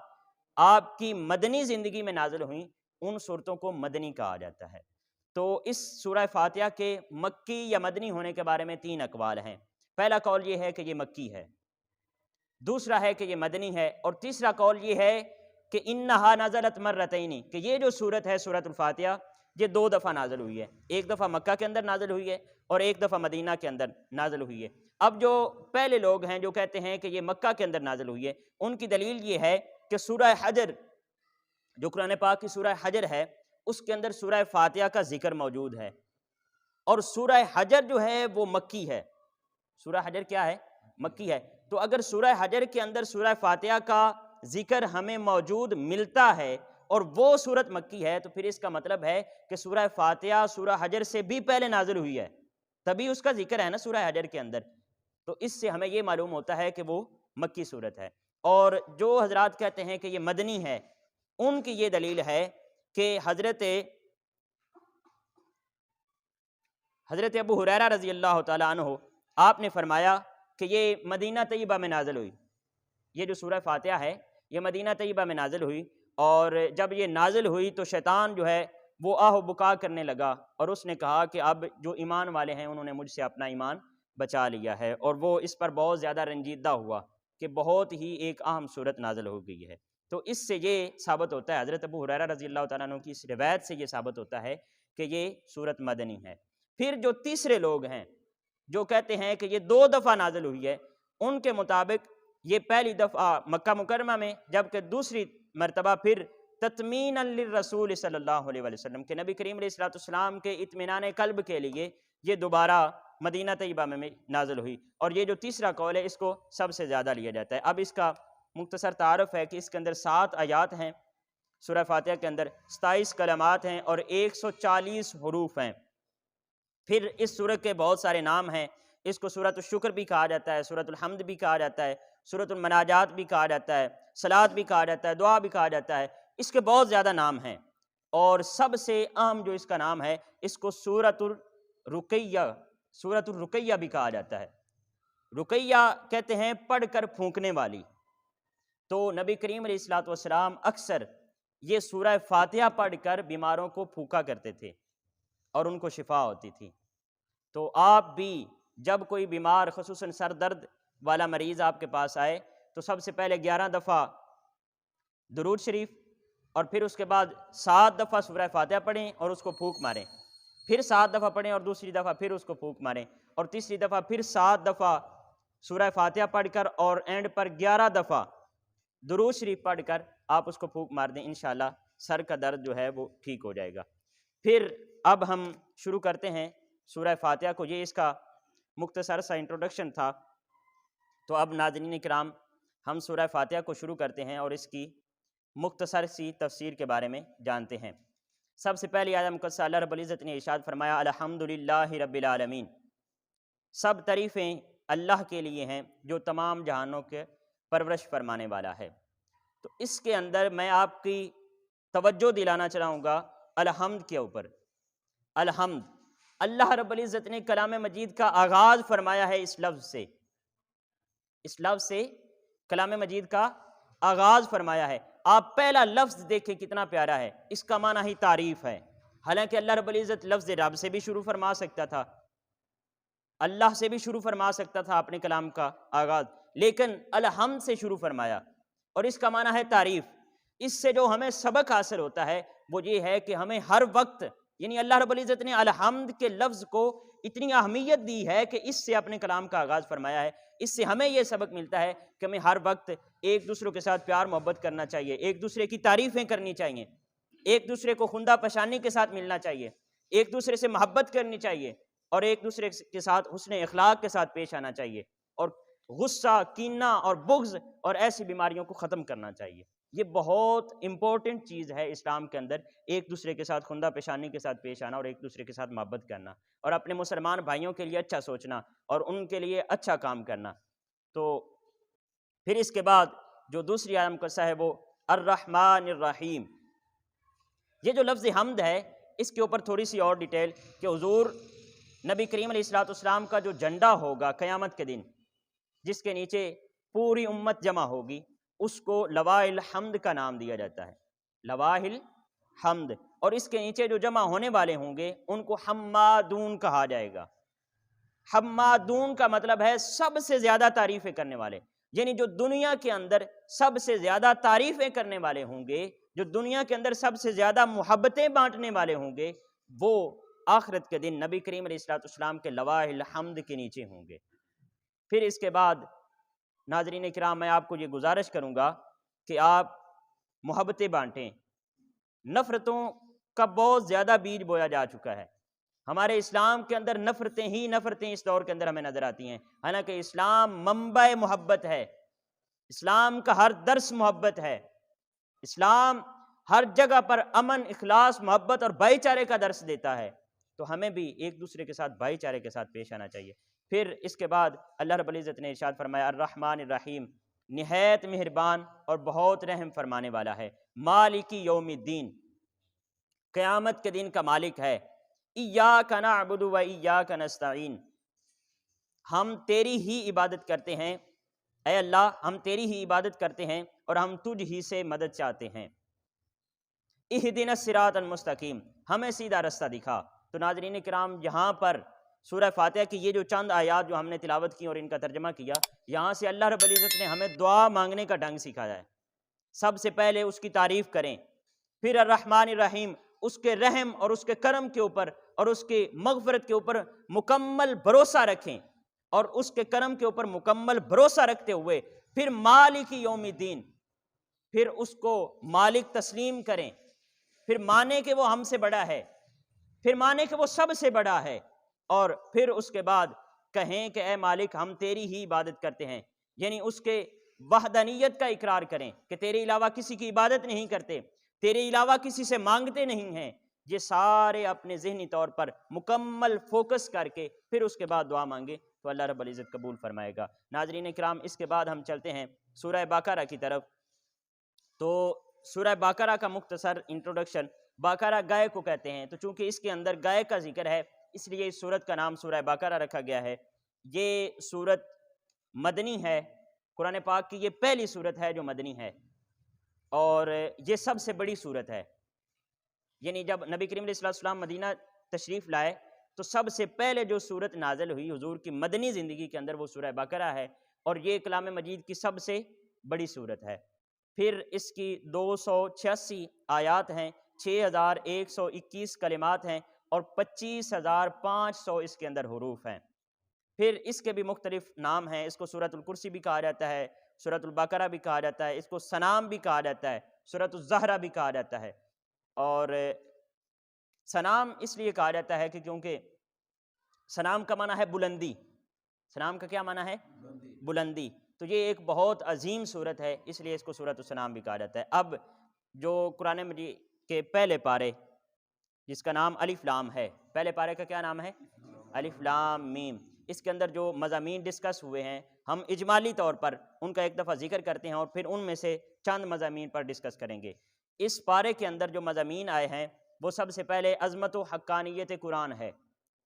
آپ کی مدنی زندگی میں نازل ہوئیں ان صورتوں کو مدنی کہا جاتا ہے۔ تو اس سورہ فاتحہ کے مکی یا مدنی ہونے کے بارے میں 3 اقوال ہیں۔ پہلا قول یہ ہے کہ یہ مکی ہے، دوسرا ہے کہ یہ مدنی ہے، اور تیسرا قول یہ ہے کہ انہا نزلت مرتین، کہ یہ جو سورت ہے سورۃ الفاتحہ یہ 2 دفعہ نازل ہوئی ہے، ایک دفعہ مکہ کے اندر نازل ہوئی ہے اور ایک دفعہ مدینہ کے اندر نازل ہوئی ہے۔ اب جو پہلے لوگ ہیں جو کہتے ہیں کہ یہ مکہ کے اندر نازل ہوئی ہے، ان کی دلیل یہ ہے کہ سورہ حجر، جو قرآن پاک کی سورہ حجر ہے، اس کے اندر سورہ فاتحہ کا ذکر موجود ہے، اور سورہ حجر جو ہے وہ مکی ہے، سورہ حجر کیا ہے؟ مکی ہے۔ تو اگر سورہ حجر کے اندر سورہ فاتحہ کا ذکر ہمیں موجود ملتا ہے اور وہ سورت مکی ہے، تو پھر اس کا مطلب ہے کہ سورہ فاتحہ سورہ حجر سے بھی پہلے نازل ہوئی ہے، تبھی اس کا ذکر ہے نا سورہ حجر کے اندر۔ تو اس سے ہمیں یہ معلوم ہوتا ہے کہ وہ مکی صورت ہے۔ اور جو حضرات کہتے ہیں کہ یہ مدنی ہے، ان کی یہ دلیل ہے کہ حضرت ابو ہریرہ رضی اللہ تعالیٰ عنہ آپ نے فرمایا کہ یہ مدینہ طیبہ میں نازل ہوئی، یہ جو سورہ فاتحہ ہے یہ مدینہ طیبہ میں نازل ہوئی، اور جب یہ نازل ہوئی تو شیطان جو ہے وہ آہ و بکا کرنے لگا، اور اس نے کہا کہ اب جو ایمان والے ہیں انہوں نے مجھ سے اپنا ایمان بچا لیا ہے، اور وہ اس پر بہت زیادہ رنجیدہ ہوا کہ بہت ہی ایک اہم صورت نازل ہو گئی ہے۔ تو اس سے یہ ثابت ہوتا ہے، حضرت ابو ہریرہ رضی اللہ تعالیٰ عنہ کی اس روایت سے یہ ثابت ہوتا ہے کہ یہ صورت مدنی ہے۔ پھر جو تیسرے لوگ ہیں جو کہتے ہیں کہ یہ 2 دفعہ نازل ہوئی ہے، ان کے مطابق یہ پہلی دفعہ مکہ مکرمہ میں، جبکہ دوسری مرتبہ پھر تطمیناً للرسول صلی اللہ علیہ وسلم کہ نبی کریم علیہ السلام کے اطمینان قلب کے لیے یہ دوبارہ مدینہ طیبہ میں نازل ہوئی۔ اور یہ جو تیسرا قول ہے اس کو سب سے زیادہ لیا جاتا ہے۔ اب اس کا مختصر تعارف ہے کہ اس کے اندر 7 آیات ہیں، سورہ فاتحہ کے اندر 27 کلمات ہیں اور 140 حروف ہیں۔ پھر اس سورت کے بہت سارے نام ہیں، اس کو سورۃ الشکر بھی کہا جاتا ہے، سورۃ الحمد بھی کہا جاتا ہے، سورۃ المناجات بھی کہا جاتا ہے، صلاۃ بھی کہا جاتا ہے، دعا بھی کہا جاتا ہے، اس کے بہت زیادہ نام ہیں۔ اور سب سے اہم جو اس کا نام ہے اس کو سورۃ الرقیہ بھی کہا جاتا ہے۔ رقیہ کہتے ہیں پڑھ کر پھونکنے والی۔ تو نبی کریم علیہ الصلوۃ والسلام اکثر یہ سورہ فاتحہ پڑھ کر بیماروں کو پھونکا کرتے تھے اور ان کو شفا ہوتی تھی۔ تو آپ بھی جب کوئی بیمار خصوصاً سر درد والا مریض آپ کے پاس آئے تو سب سے پہلے 11 دفعہ درود شریف اور پھر اس کے بعد 7 دفعہ سورہ فاتحہ پڑھیں اور اس کو پھونک ماریں، پھر 7 دفعہ پڑھیں اور دوسری دفعہ پھر اس کو پھونک ماریں، اور تیسری دفعہ پھر 7 دفعہ سورہ فاتحہ پڑھ کر اور اینڈ پر 11 دفعہ درود شریف پڑھ کر آپ اس کو پھونک مار دیں، انشاءاللہ سر کا درد جو ہے وہ ٹھیک ہو جائے گا۔ پھر اب ہم شروع کرتے ہیں سورہ فاتحہ کو، یہ اس کا مختصر سا انٹروڈکشن تھا۔ تو اب ناظرین کرام ہم سورہ فاتحہ کو شروع کرتے ہیں اور اس کی مختصر سی تفسیر کے بارے میں جانتے ہیں۔ سب سے پہلی آیت مقدسہ اللہ رب العزت نے ارشاد فرمایا الحمدللہ رب العالمین، سب تعریفیں اللہ کے لیے ہیں جو تمام جہانوں کے پرورش فرمانے والا ہے۔ تو اس کے اندر میں آپ کی توجہ دلانا چاہوں گا الحمد کے اوپر۔ الحمد، اللہ رب العزت نے کلام مجید کا آغاز فرمایا ہے اس لفظ سے، اس لفظ سے کلام مجید کا آغاز فرمایا ہے۔ آپ پہلا لفظ دیکھیں کتنا پیارا ہے، اس کا معنی ہی تعریف ہے۔ حالانکہ اللہ رب العزت لفظ رب سے بھی شروع فرما سکتا تھا، اللہ سے بھی شروع فرما سکتا تھا اپنے کلام کا آغاز، لیکن الحمد سے شروع فرمایا، اور اس کا معنی ہے تعریف۔ اس سے جو ہمیں سبق حاصل ہوتا ہے وہ یہ ہے کہ ہمیں ہر وقت، یعنی اللہ رب العزت نے الحمد کے لفظ کو اتنی اہمیت دی ہے کہ اس سے اپنے کلام کا آغاز فرمایا ہے۔ اس سے ہمیں یہ سبق ملتا ہے کہ ہمیں ہر وقت ایک دوسرے کے ساتھ پیار محبت کرنا چاہیے، ایک دوسرے کی تعریفیں کرنی چاہیے، ایک دوسرے کو خندہ پشانی کے ساتھ ملنا چاہیے، ایک دوسرے سے محبت کرنی چاہیے، اور ایک دوسرے کے ساتھ حسن اخلاق کے ساتھ پیش آنا چاہیے، اور غصہ، کینہ اور بغض اور ایسی بیماریوں کو ختم کرنا چاہیے۔ یہ بہت امپورٹنٹ چیز ہے اسلام کے اندر، ایک دوسرے کے ساتھ خندہ پیشانی کے ساتھ پیش آنا اور ایک دوسرے کے ساتھ محبت کرنا، اور اپنے مسلمان بھائیوں کے لیے اچھا سوچنا اور ان کے لیے اچھا کام کرنا۔ تو پھر اس کے بعد جو دوسری آیت مقدسہ ہے وہ الرحمن الرحیم۔ یہ جو لفظ حمد ہے اس کے اوپر تھوڑی سی اور ڈیٹیل کہ حضور نبی کریم علیہ السلام کا جو جھنڈا ہوگا قیامت کے دن، جس کے نیچے پوری امت جمع ہوگی، اس کو لواء الحمد کا نام دیا جاتا ہے، لواء الحمد، اور اس کے نیچے جو جمع ہونے والے ہوں گے ان کو حمادون کہا جائے گا۔ حمادون کا مطلب ہے سب سے زیادہ تعریفیں کرنے والے، یعنی جو دنیا کے اندر سب سے زیادہ تعریفیں کرنے والے ہوں گے، جو دنیا کے اندر سب سے زیادہ محبتیں بانٹنے والے ہوں گے، وہ آخرت کے دن نبی کریم علیہ السلام کے لواء الحمد کے نیچے ہوں گے۔ پھر اس کے بعد ناظرین کرام میں آپ کو یہ گزارش کروں گا کہ آپ محبتیں بانٹیں۔ نفرتوں کا بہت زیادہ بیج بویا جا چکا ہے، ہمارے اسلام کے اندر نفرتیں ہی نفرتیں اس دور کے اندر ہمیں نظر آتی ہیں، حالانکہ اسلام منبع محبت ہے، اسلام کا ہر درس محبت ہے، اسلام ہر جگہ پر امن، اخلاص، محبت اور بھائی چارے کا درس دیتا ہے، تو ہمیں بھی ایک دوسرے کے ساتھ بھائی چارے کے ساتھ پیش آنا چاہیے۔ پھر اس کے بعد اللہ رب العزت نے ارشاد فرمایا الرحمن الرحیم، نہایت مہربان اور بہت رحم فرمانے والا ہے، مالک یوم الدین، قیامت کے دن کا مالک ہے، ایاک نعبد و ایاک نستعین، ہم تیری ہی عبادت کرتے ہیں، اے اللہ ہم تیری ہی عبادت کرتے ہیں اور ہم تجھ ہی سے مدد چاہتے ہیں، اہدنا الصراط المستقیم، ہمیں سیدھا رستہ دکھا۔ تو ناظرین کرام، یہاں پر سورہ فاتحہ کی یہ جو چند آیات جو ہم نے تلاوت کی اور ان کا ترجمہ کیا، یہاں سے اللہ رب العزت نے ہمیں دعا مانگنے کا ڈھنگ سکھایا ہے۔ سب سے پہلے اس کی تعریف کریں، پھر الرحمن الرحیم، اس کے رحم اور اس کے کرم کے اوپر اور اس کے مغفرت کے اوپر مکمل بھروسہ رکھیں، اور اس کے کرم کے اوپر مکمل بھروسہ رکھتے ہوئے پھر مالک یوم الدین، پھر اس کو مالک تسلیم کریں، پھر مانیں کہ وہ ہم سے بڑا ہے، پھر مانیں کہ وہ سب سے بڑا ہے، اور پھر اس کے بعد کہیں کہ اے مالک ہم تیری ہی عبادت کرتے ہیں، یعنی اس کے وحدانیت کا اقرار کریں کہ تیرے علاوہ کسی کی عبادت نہیں کرتے، تیرے علاوہ کسی سے مانگتے نہیں ہیں، یہ سارے اپنے ذہنی طور پر مکمل فوکس کر کے پھر اس کے بعد دعا مانگے تو اللہ رب العزت قبول فرمائے گا۔ ناظرین کرام، اس کے بعد ہم چلتے ہیں سورہ بقرہ کی طرف۔ تو سورہ بقرہ کا مختصر انٹروڈکشن، بقرہ گائے کو کہتے ہیں، تو چونکہ اس کے اندر گائے کا ذکر ہے اس لیے اس سورت کا نام سورہ بقرہ رکھا گیا ہے۔ یہ سورت مدنی ہے، قرآن پاک کی یہ پہلی سورت ہے جو مدنی ہے، اور یہ سب سے بڑی سورت ہے، یعنی جب نبی کریم علیہ السلام مدینہ تشریف لائے تو سب سے پہلے جو سورت نازل ہوئی حضور کی مدنی زندگی کے اندر وہ سورہ بقرہ ہے، اور یہ کلام مجید کی سب سے بڑی سورت ہے۔ پھر اس کی 286 آیات ہیں، 6121 کلمات ہیں، اور 25,500 اس کے اندر حروف ہیں۔ پھر اس کے بھی مختلف نام ہیں، اس کو سورۃ الکرسی بھی کہا جاتا ہے، سورۃ البقرہ بھی کہا جاتا ہے، اس کو سنام بھی کہا جاتا ہے، سورۃ الزہرہ بھی کہا جاتا ہے، اور سنام اس لیے کہا جاتا ہے کہ کیونکہ سنام کا معنی ہے بلندی، سنام کا کیا معنی ہے؟ بلندی، تو یہ ایک بہت عظیم سورت ہے، اس لیے اس کو سورۃ السنام بھی کہا جاتا ہے۔ اب جو قرآن مجید کے پہلے پارے جس کا نام الف لام ہے، پہلے پارے کا کیا نام ہے؟ الف لام میم، اس کے اندر جو مضامین ڈسکس ہوئے ہیں ہم اجمالی طور پر ان کا ایک دفعہ ذکر کرتے ہیں اور پھر ان میں سے چند مضامین پر ڈسکس کریں گے۔ اس پارے کے اندر جو مضامین آئے ہیں وہ سب سے پہلے عظمت و حقانیت قرآن ہے،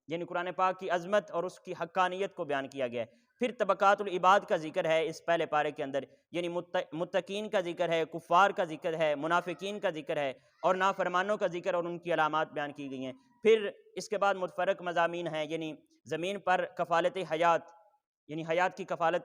یعنی قرآن پاک کی عظمت اور اس کی حقانیت کو بیان کیا گیا ہے۔ پھر طبقات العباد کا ذکر ہے اس پہلے پارے کے اندر، یعنی متقین کا ذکر ہے، کفار کا ذکر ہے، منافقین کا ذکر ہے، اور نافرمانوں کا ذکر اور ان کی علامات بیان کی گئی ہیں۔ پھر اس کے بعد متفرق مضامین ہیں، یعنی زمین پر کفالت حیات، یعنی حیات کی کفالت،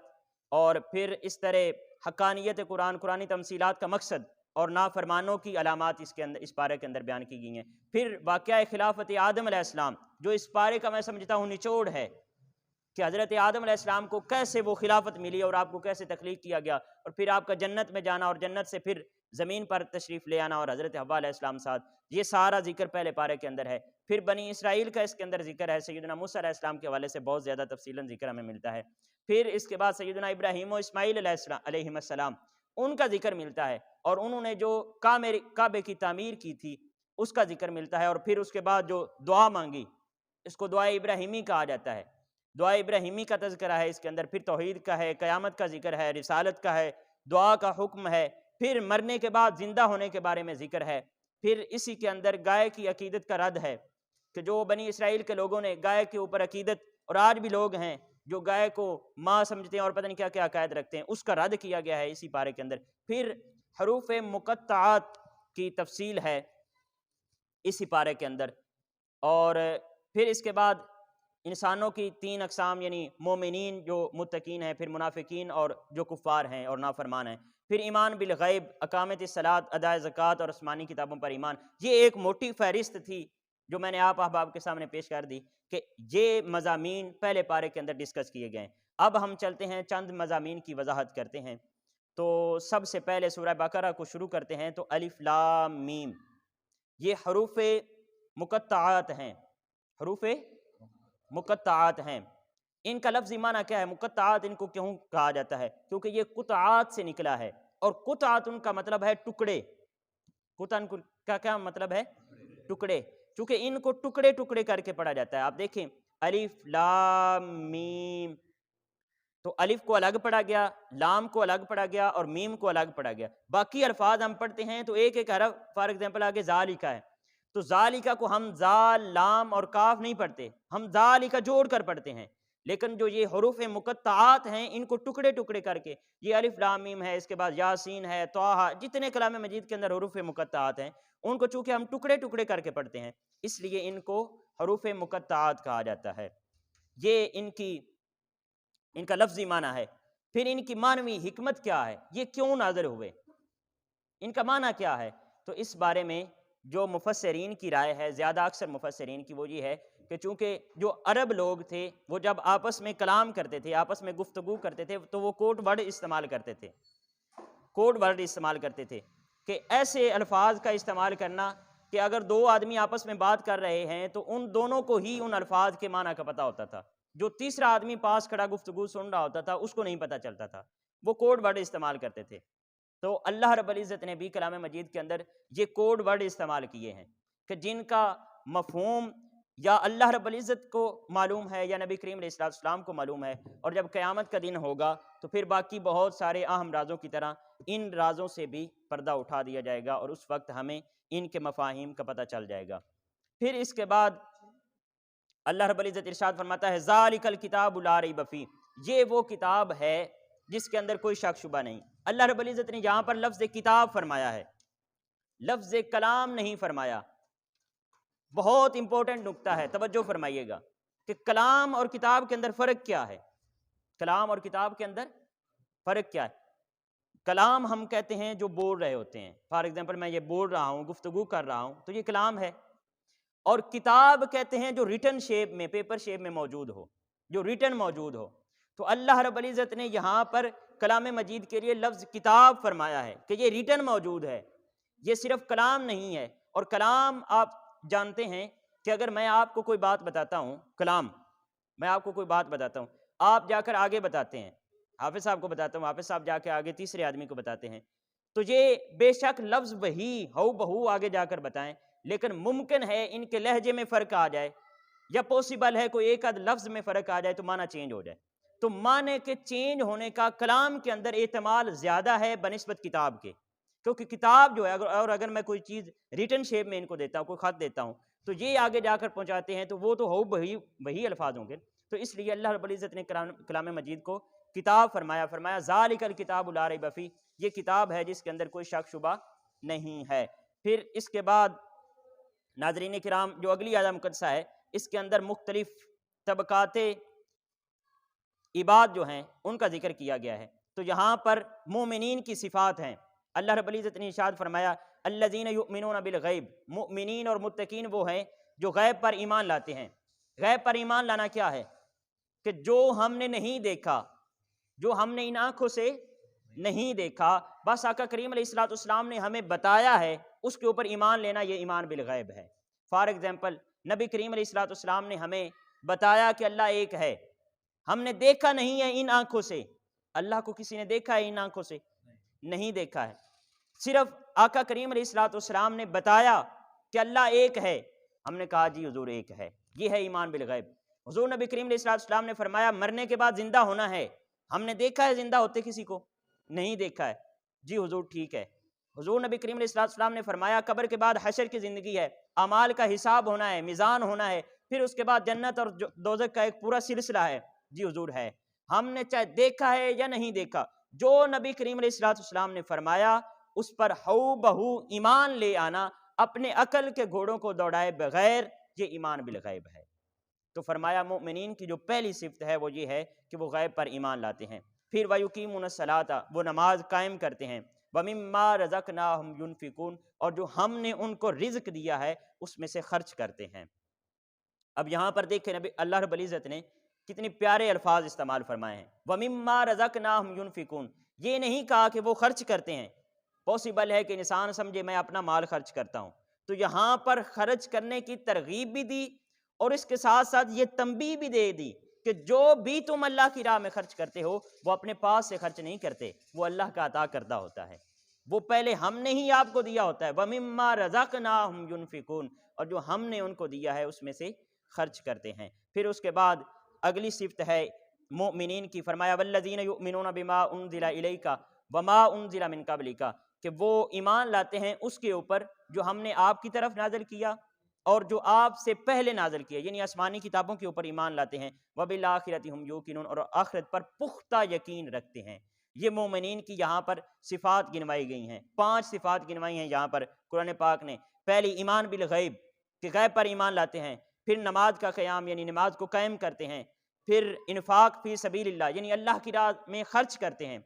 اور پھر اس طرح حقانیت قرآن، قرآنی تمثیلات کا مقصد اور نافرمانوں کی علامات اس کے اندر اس پارے کے اندر بیان کی گئی ہیں۔ پھر واقعہ خلافت آدم علیہ السلام جو اس پارے کا میں سمجھتا ہوں نچوڑ ہے کہ حضرت آدم علیہ السلام کو کیسے وہ خلافت ملی اور آپ کو کیسے تخلیق کیا گیا، اور پھر آپ کا جنت میں جانا اور جنت سے پھر زمین پر تشریف لے آنا اور حضرت حوا علیہ السلام ساتھ، یہ سارا ذکر پہلے پارے کے اندر ہے۔ پھر بنی اسرائیل کا اس کے اندر ذکر ہے، سیدنا موسیٰ علیہ السلام کے حوالے سے بہت زیادہ تفصیلاً ذکر ہمیں ملتا ہے۔ پھر اس کے بعد سیدنا ابراہیم و اسماعیل علیہ السلام ان کا ذکر ملتا ہے، اور انہوں نے جو کعبے کی تعمیر کی تھی اس کا ذکر ملتا ہے، اور پھر اس کے بعد جو دعا مانگی اس کو دعا ابراہیمی کہا جاتا ہے، دعا ابراہیمی کا تذکرہ ہے اس کے اندر۔ پھر توحید کا ہے، قیامت کا ذکر ہے، رسالت کا ہے، دعا کا حکم ہے، پھر مرنے کے بعد زندہ ہونے کے بارے میں ذکر ہے۔ پھر اسی کے اندر گائے کی عقیدت کا رد ہے کہ جو بنی اسرائیل کے لوگوں نے گائے کے اوپر عقیدت، اور آج بھی لوگ ہیں جو گائے کو ماں سمجھتے ہیں اور پتہ نہیں کیا کیا عقائد رکھتے ہیں، اس کا رد کیا گیا ہے اسی پارے کے اندر۔ پھر حروف مقطعات کی تفصیل ہے اسی پارے کے اندر، اور پھر اس کے بعد انسانوں کی 3 اقسام، یعنی مومنین جو متقین ہیں، پھر منافقین اور جو کفار ہیں اور نافرمان ہیں، پھر ایمان بالغیب، اقامت الصلاۃ، ادائے زکوٰۃ اور آسمانی کتابوں پر ایمان۔ یہ ایک موٹی فہرست تھی جو میں نے آپ احباب کے سامنے پیش کر دی کہ یہ مضامین پہلے پارے کے اندر ڈسکس کیے گئے ہیں۔ اب ہم چلتے ہیں چند مضامین کی وضاحت کرتے ہیں۔ تو سب سے پہلے سورہ بقرہ کو شروع کرتے ہیں، تو الف لام میم یہ حروف مقطعات ہیں، حروف مقطعات ہیں۔ ان کا لفظی معنی کیا ہے؟ مقطعات ان کو کیوں کہا جاتا ہے؟ کیونکہ یہ قطعات سے نکلا ہے، اور قطعات ان کا مطلب ہے ٹکڑے۔ قطع کا کیا مطلب ہے؟ ٹکڑے۔ چونکہ ان کو ٹکڑے ٹکڑے کر کے پڑھا جاتا ہے۔ آپ دیکھیں الف لام میم، تو الف کو الگ پڑھا گیا، لام کو الگ پڑھا گیا، اور میم کو الگ پڑھا گیا۔ باقی الفاظ ہم پڑھتے ہیں تو ایک ایک حرف، فار ایگزامپل آگے ذالکا ہے تو ذالکا کو ہم زال لام اور کاف نہیں پڑھتے، ہم ذالکا جوڑ کر پڑھتے ہیں۔ لیکن جو یہ حروف مقطعات ہیں ان کو ٹکڑے ٹکڑے کر کے، یہ الف لام میم ہے، اس کے بعد یاسین ہے، طٰہٰ، جتنے کلام مجید کے اندر حروف مقطعات ہیں ان کو چونکہ ہم ٹکڑے ٹکڑے کر کے پڑھتے ہیں، اس لیے ان کو حروف مقطعات کہا جاتا ہے۔ یہ ان کا لفظی معنی ہے۔ پھر ان کی معنوی حکمت کیا ہے؟ یہ کیوں نازل ہوئے؟ ان کا معنی کیا ہے؟ تو اس بارے میں جو مفسرین کی رائے ہے، زیادہ اکثر مفسرین کی، وہ یہ ہے کہ چونکہ جو عرب لوگ تھے وہ جب آپس میں کلام کرتے تھے، آپس میں گفتگو کرتے تھے، تو وہ کوڈ ورڈ استعمال کرتے تھے۔ کوڈ ورڈ استعمال کرتے تھے کہ ایسے الفاظ کا استعمال کرنا کہ اگر دو آدمی آپس میں بات کر رہے ہیں تو ان دونوں کو ہی ان الفاظ کے معنی کا پتہ ہوتا تھا، جو تیسرا آدمی پاس کھڑا گفتگو سن رہا ہوتا تھا اس کو نہیں پتہ چلتا تھا۔ وہ کوڈ ورڈ استعمال کرتے تھے۔ تو اللہ رب العزت نے بھی کلام مجید کے اندر یہ کوڈ ورڈ استعمال کیے ہیں کہ جن کا مفہوم یا اللہ رب العزت کو معلوم ہے یا نبی کریم علیہ السلام کو معلوم ہے، اور جب قیامت کا دن ہوگا تو پھر باقی بہت سارے اہم رازوں کی طرح ان رازوں سے بھی پردہ اٹھا دیا جائے گا، اور اس وقت ہمیں ان کے مفاہیم کا پتہ چل جائے گا۔ پھر اس کے بعد اللہ رب العزت ارشاد فرماتا ہے ذالک الکتاب لا ریب فیہ، یہ وہ کتاب ہے جس کے اندر کوئی شک شبہ نہیں۔ اللہ رب العزت نے یہاں پر لفظ کتاب فرمایا ہے، لفظ کلام نہیں فرمایا۔ بہت امپورٹنٹ نکتہ ہے، توجہ فرمائیے گا کہ کلام اور کتاب کے اندر فرق کیا ہے۔ کلام اور کتاب کے اندر فرق کیا ہے؟ کلام ہم کہتے ہیں جو بول رہے ہوتے ہیں، فار ایگزامپل میں یہ بول رہا ہوں، گفتگو کر رہا ہوں، تو یہ کلام ہے۔ اور کتاب کہتے ہیں جو ریٹن شیپ میں، پیپر شیپ میں موجود ہو، جو ریٹن موجود ہو۔ تو اللہ رب العزت نے یہاں پر کلام مجید کے لیے لفظ کتاب فرمایا ہے کہ یہ ریٹن موجود ہے، یہ صرف کلام نہیں ہے۔ اور کلام آپ جانتے ہیں کہ اگر میں آپ کو کوئی بات بتاتا ہوں، کلام، میں آپ کو کوئی بات بتاتا ہوں، آپ جا کر آگے بتاتے ہیں، حافظ صاحب کو بتاتا ہوں، حافظ صاحب جا کے آگے تیسرے آدمی کو بتاتے ہیں، تو یہ بے شک لفظ وہی ہو بہو آگے جا کر بتائیں، لیکن ممکن ہے ان کے لہجے میں فرق آ جائے، یا پوسیبل ہے کوئی ایک آدھ لفظ میں فرق آ جائے تو معنی چینج ہو جائے۔ تو معنی کے چینج ہونے کا کلام کے اندر احتمال زیادہ ہے بنسبت کتاب کے، کیونکہ کتاب جو ہے اور اگر میں کوئی چیز ریٹن شیپ میں ان کو دیتا ہوں، کوئی خط دیتا ہوں، تو یہ آگے جا کر پہنچاتے ہیں تو وہ تو ہو وہی الفاظ ہوں گے۔ تو اس لیے اللہ رب العزت نے کلام مجید کو کتاب فرمایا ذالک الکتاب لا ریب فیہ، یہ کتاب ہے جس کے اندر کوئی شک شبہ نہیں ہے۔ پھر اس کے بعد ناظرین کرام جو اگلی آیت مقدسہ ہے اس کے اندر مختلف طبقات عباد جو ہیں ان کا ذکر کیا گیا ہے۔ تو یہاں پر مومنین کی صفات ہیں۔ اللہ رب العزت نے ارشاد فرمایا الذین یؤمنون بالغیب، مؤمنین اور متقین وہ ہیں جو غیب پر ایمان لاتے ہیں۔ غیب پر ایمان لانا کیا ہے؟ کہ جو ہم نے نہیں دیکھا، جو ہم نے ان آنکھوں سے نہیں دیکھا، بس آقا کریم علیہ السلام نے ہمیں بتایا ہے، اس کے اوپر ایمان لینا، یہ ایمان بالغیب ہے۔ فار ایگزامپل نبی کریم علیہ السلام نے ہمیں بتایا کہ اللہ ایک ہے، ہم نے دیکھا نہیں ہے ان آنکھوں سے۔ اللہ کو کسی نے دیکھا ہے ان آنکھوں سے؟ نہیں دیکھا ہے۔ صرف آقا کریم علیہ السلام نے بتایا کہ اللہ ایک ہے، ہم نے کہا جی حضور ایک ہے، یہ ہے ایمان بالغیب۔ حضور نبی کریم علیہ السلام نے فرمایا مرنے کے بعد زندہ ہونا ہے، ہم نے دیکھا ہے زندہ ہوتے کسی کو؟ نہیں دیکھا ہے، جی حضور ٹھیک ہے۔ حضور نبی کریم علیہ السلام نے فرمایا قبر کے بعد حشر کی زندگی ہے، اعمال کا حساب ہونا ہے، میزان ہونا ہے، پھر اس کے بعد جنت اور دوزخ کا ایک پورا سلسلہ ہے، جی حضور ہے۔ ہم نے چاہے دیکھا ہے یا نہیں دیکھا، جو نبی کریم علیہ السلام نے فرمایا اس پر ہو بہو ایمان لے آنا، اپنے عقل کے گھوڑوں کو دوڑائے بغیر، یہ ایمان بالغیب ہے۔ تو فرمایا مومنین کی جو پہلی صفت ہے وہ یہ ہے کہ وہ غیب پر ایمان لاتے ہیں۔ پھر وَيُقِيمُونَ الصَّلَاةَ، وہ نماز قائم کرتے ہیں، وَمِمَّا رَزَقْنَاهُمْ يُنْفِقُونَ، اور جو ہم نے ان کو رزق دیا ہے اس میں سے خرچ کرتے ہیں۔ اب یہاں پر دیکھیں اللہ رب العزت نے کتنے پیارے الفاظ استعمال فرمائے ہیں، وَمِمَّا رَزَقْنَاهُمْ يُنْفِقُونَ، یہ نہیں کہا کہ وہ خرچ کرتے ہیں۔ پاسبل ہے کہ انسان سمجھے میں اپنا مال خرچ کرتا ہوں، تو یہاں پر خرچ کرنے کی ترغیب بھی دی اور اس کے ساتھ ساتھ یہ تنبیہ بھی دے دی کہ جو بھی تم اللہ کی راہ میں خرچ کرتے ہو وہ اپنے پاس سے خرچ نہیں کرتے، وہ اللہ کا عطا کردہ ہوتا ہے، وہ پہلے ہم نے ہی آپ کو دیا ہوتا ہے۔ وَمِمَّا رَزَقْنَاهُمْ يُنْفِقُونَ، اور جو ہم نے ان کو دیا ہے اس میں سے خرچ کرتے ہیں۔ پھر اس کے بعد اگلی صفت ہے مومنین کی، فرمایا وَالَّذِينَ يُؤْمِنُونَ بِمَا أُنزِلَ إِلَيْكَ وَمَا أُنزِلَ مِن قَبْلِكَ، کہ وہ ایمان لاتے ہیں اس کے اوپر جو ہم نے آپ کی طرف نازل کیا اور جو آپ سے پہلے نازل کیا، یعنی آسمانی کتابوں کے اوپر ایمان لاتے ہیں۔ وَبِالْآخِرَةِ هُمْ يُوقِنُونَ، اور آخرت پر پختہ یقین رکھتے ہیں۔ یہ مومنین کی یہاں پر صفات گنوائی گئی ہیں، 5 صفات گنوائی ہیں یہاں پر قرآن پاک نے۔ پہلی ایمان بالغیب، کہ غیب پر ایمان لاتے ہیں، پھر نماز کا قیام یعنی نماز کو قائم کرتے ہیں، پھر انفاق فی سبیل اللہ یعنی اللہ کی راہ میں خرچ کرتے ہیں۔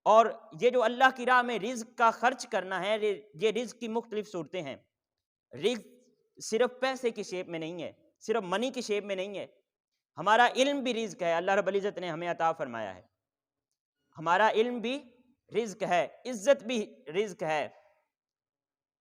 اور یہ جو اللہ کی راہ میں رزق کا خرچ کرنا ہے، یہ رزق کی مختلف صورتیں ہیں۔ رزق صرف پیسے کی شیپ میں نہیں ہے، صرف منی کی شیپ میں نہیں ہے، ہمارا علم بھی رزق ہے، اللہ رب العزت نے ہمیں عطا فرمایا ہے۔ ہمارا علم بھی رزق ہے، عزت بھی رزق ہے،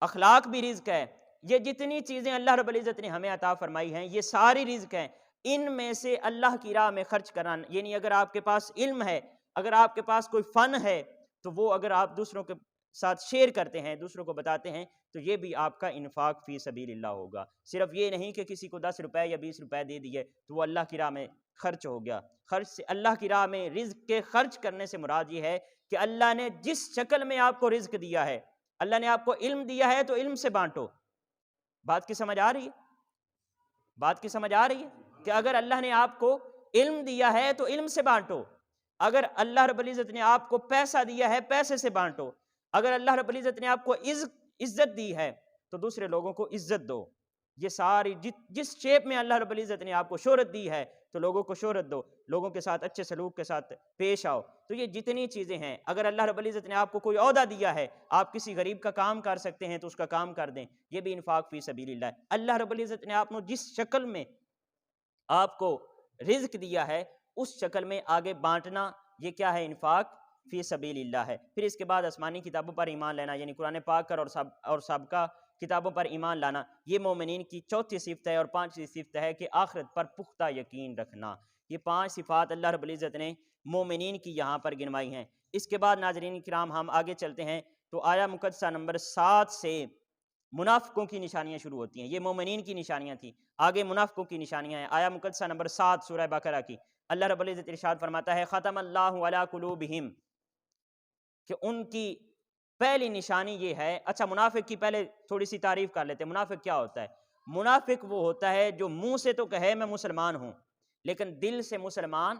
اخلاق بھی رزق ہے۔ یہ جتنی چیزیں اللہ رب العزت نے ہمیں عطا فرمائی ہیں یہ ساری رزق ہیں۔ ان میں سے اللہ کی راہ میں خرچ کرنا، یعنی اگر آپ کے پاس علم ہے، اگر آپ کے پاس کوئی فن ہے تو وہ اگر آپ دوسروں کے ساتھ شیئر کرتے ہیں، دوسروں کو بتاتے ہیں، تو یہ بھی آپ کا انفاق فی سبیل اللہ ہوگا۔ صرف یہ نہیں کہ کسی کو 10 روپے یا 20 روپے دے دیے تو وہ اللہ کی راہ میں خرچ ہو گیا۔ خرچ سے اللہ کی راہ میں رزق کے خرچ کرنے سے مراد یہ ہے کہ اللہ نے جس شکل میں آپ کو رزق دیا ہے، اللہ نے آپ کو علم دیا ہے تو علم سے بانٹو۔ بات کی سمجھ آ رہی ہے؟ بات کی سمجھ آ رہی ہے کہ اگر اللہ نے آپ کو علم دیا ہے تو علم سے بانٹو، اگر اللہ رب العزت نے آپ کو پیسہ دیا ہے پیسے سے بانٹو، اگر اللہ رب العزت نے آپ کو عزت دی ہے تو دوسرے لوگوں کو عزت دو۔ یہ ساری جس شیپ میں اللہ رب العزت نے آپ کو شہرت دی ہے تو لوگوں کو شہرت دو، لوگوں کے ساتھ اچھے سلوک کے ساتھ پیش آؤ۔ تو یہ جتنی چیزیں ہیں، اگر اللہ رب العزت نے آپ کو کوئی عہدہ دیا ہے، آپ کسی غریب کا کام کر سکتے ہیں تو اس کا کام کر دیں، یہ بھی انفاق فی سبیل اللہ ہے۔ اللہ رب العزت نے آپ کو جس شکل میں آپ کو رزق دیا ہے اس شکل میں آگے بانٹنا، یہ کیا ہے؟ انفاق فی سبیل اللہ ہے۔ پھر اس کے بعد آسمانی کتابوں پر ایمان لینا، یعنی قرآن پاک پر اور سابقہ کتابوں پر ایمان لانا، یہ مومنین کی چوتھی صفت ہے۔ اور 5ویں صفت ہے کہ آخرت پر پختہ یقین رکھنا۔ یہ 5 صفات اللہ رب العزت نے مومنین کی یہاں پر گنوائی ہیں۔ اس کے بعد ناظرین کرام ہم آگے چلتے ہیں تو آیا مقدسہ نمبر 7 سے منافقوں کی نشانیاں شروع ہوتی ہیں۔ یہ مومنین کی نشانیاں تھیں، آگے منافقوں کی نشانیاں ہیں۔ آیا مقدسہ نمبر 7 سورہ بقرہ کی، اللہ رب العزت ارشاد فرماتا ہے ختم اللہ علی قلوبہم، کہ ان کی پہلی نشانی یہ ہے۔ اچھا، منافق کی پہلے تھوڑی سی تعریف کر لیتے ہیں۔ منافق کیا ہوتا ہے؟ منافق وہ ہوتا ہے جو منہ سے تو کہے میں مسلمان ہوں لیکن دل سے مسلمان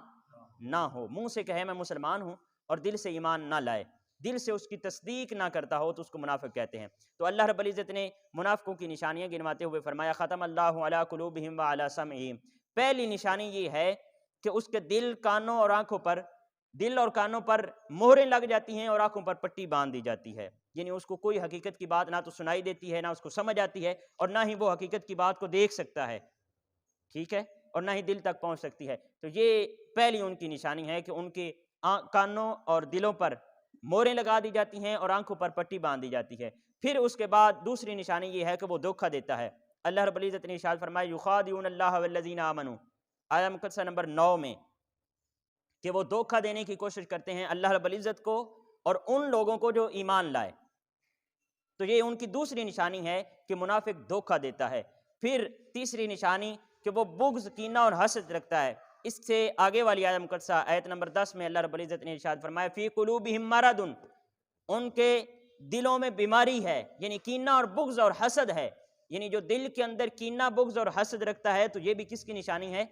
نہ ہو۔ منہ سے کہے میں مسلمان ہوں اور دل سے ایمان نہ لائے، دل سے اس کی تصدیق نہ کرتا ہو تو اس کو منافق کہتے ہیں۔ تو اللہ رب العزت نے منافقوں کی نشانیاں گنواتے ہوئے فرمایا ختم اللہ علی قلوبہم وعلی سمعہم، پہلی نشانی یہ ہے کہ اس کے دل اور کانوں پر مہریں لگ جاتی ہیں اور آنکھوں پر پٹی باندھ دی جاتی ہے، یعنی اس کو کوئی حقیقت کی بات نہ تو سنائی دیتی ہے، نہ اس کو سمجھ آتی ہے، اور نہ ہی وہ حقیقت کی بات کو دیکھ سکتا ہے، ٹھیک ہے، اور نہ ہی دل تک پہنچ سکتی ہے۔ تو یہ پہلی ان کی نشانی ہے کہ ان کے کانوں اور دلوں پر مہریں لگا دی جاتی ہیں اور آنکھوں پر پٹی باندھ دی جاتی ہے۔ پھر اس کے بعد دوسری نشانی یہ ہے کہ وہ دھوکہ دیتا ہے۔ اللہ رب العزت نے ارشاد فرمایا یخادعون اللہ والذین آمنوا، آیا مقدسہ نمبر 9 میں، کہ وہ دھوکہ دینے کی کوشش کرتے ہیں اللہ رب العزت کو اور ان لوگوں کو جو ایمان لائے۔ تو یہ ان کی دوسری نشانی ہے کہ منافق دھوکہ دیتا ہے۔ پھر تیسری نشانی کہ وہ بغض، کینہ اور حسد رکھتا ہے۔ اس سے آگے والی آیت مقدسہ آیت نمبر 10 میں اللہ رب العزت نے ارشاد فرمایا فی قلوبہم مرض، ان کے دلوں میں بیماری ہے، یعنی کینہ اور بغض اور حسد ہے، یعنی جو دل کے اندر کینہ، بغض اور حسد رکھتا ہے تو یہ بھی کس کی نشانی ہے؟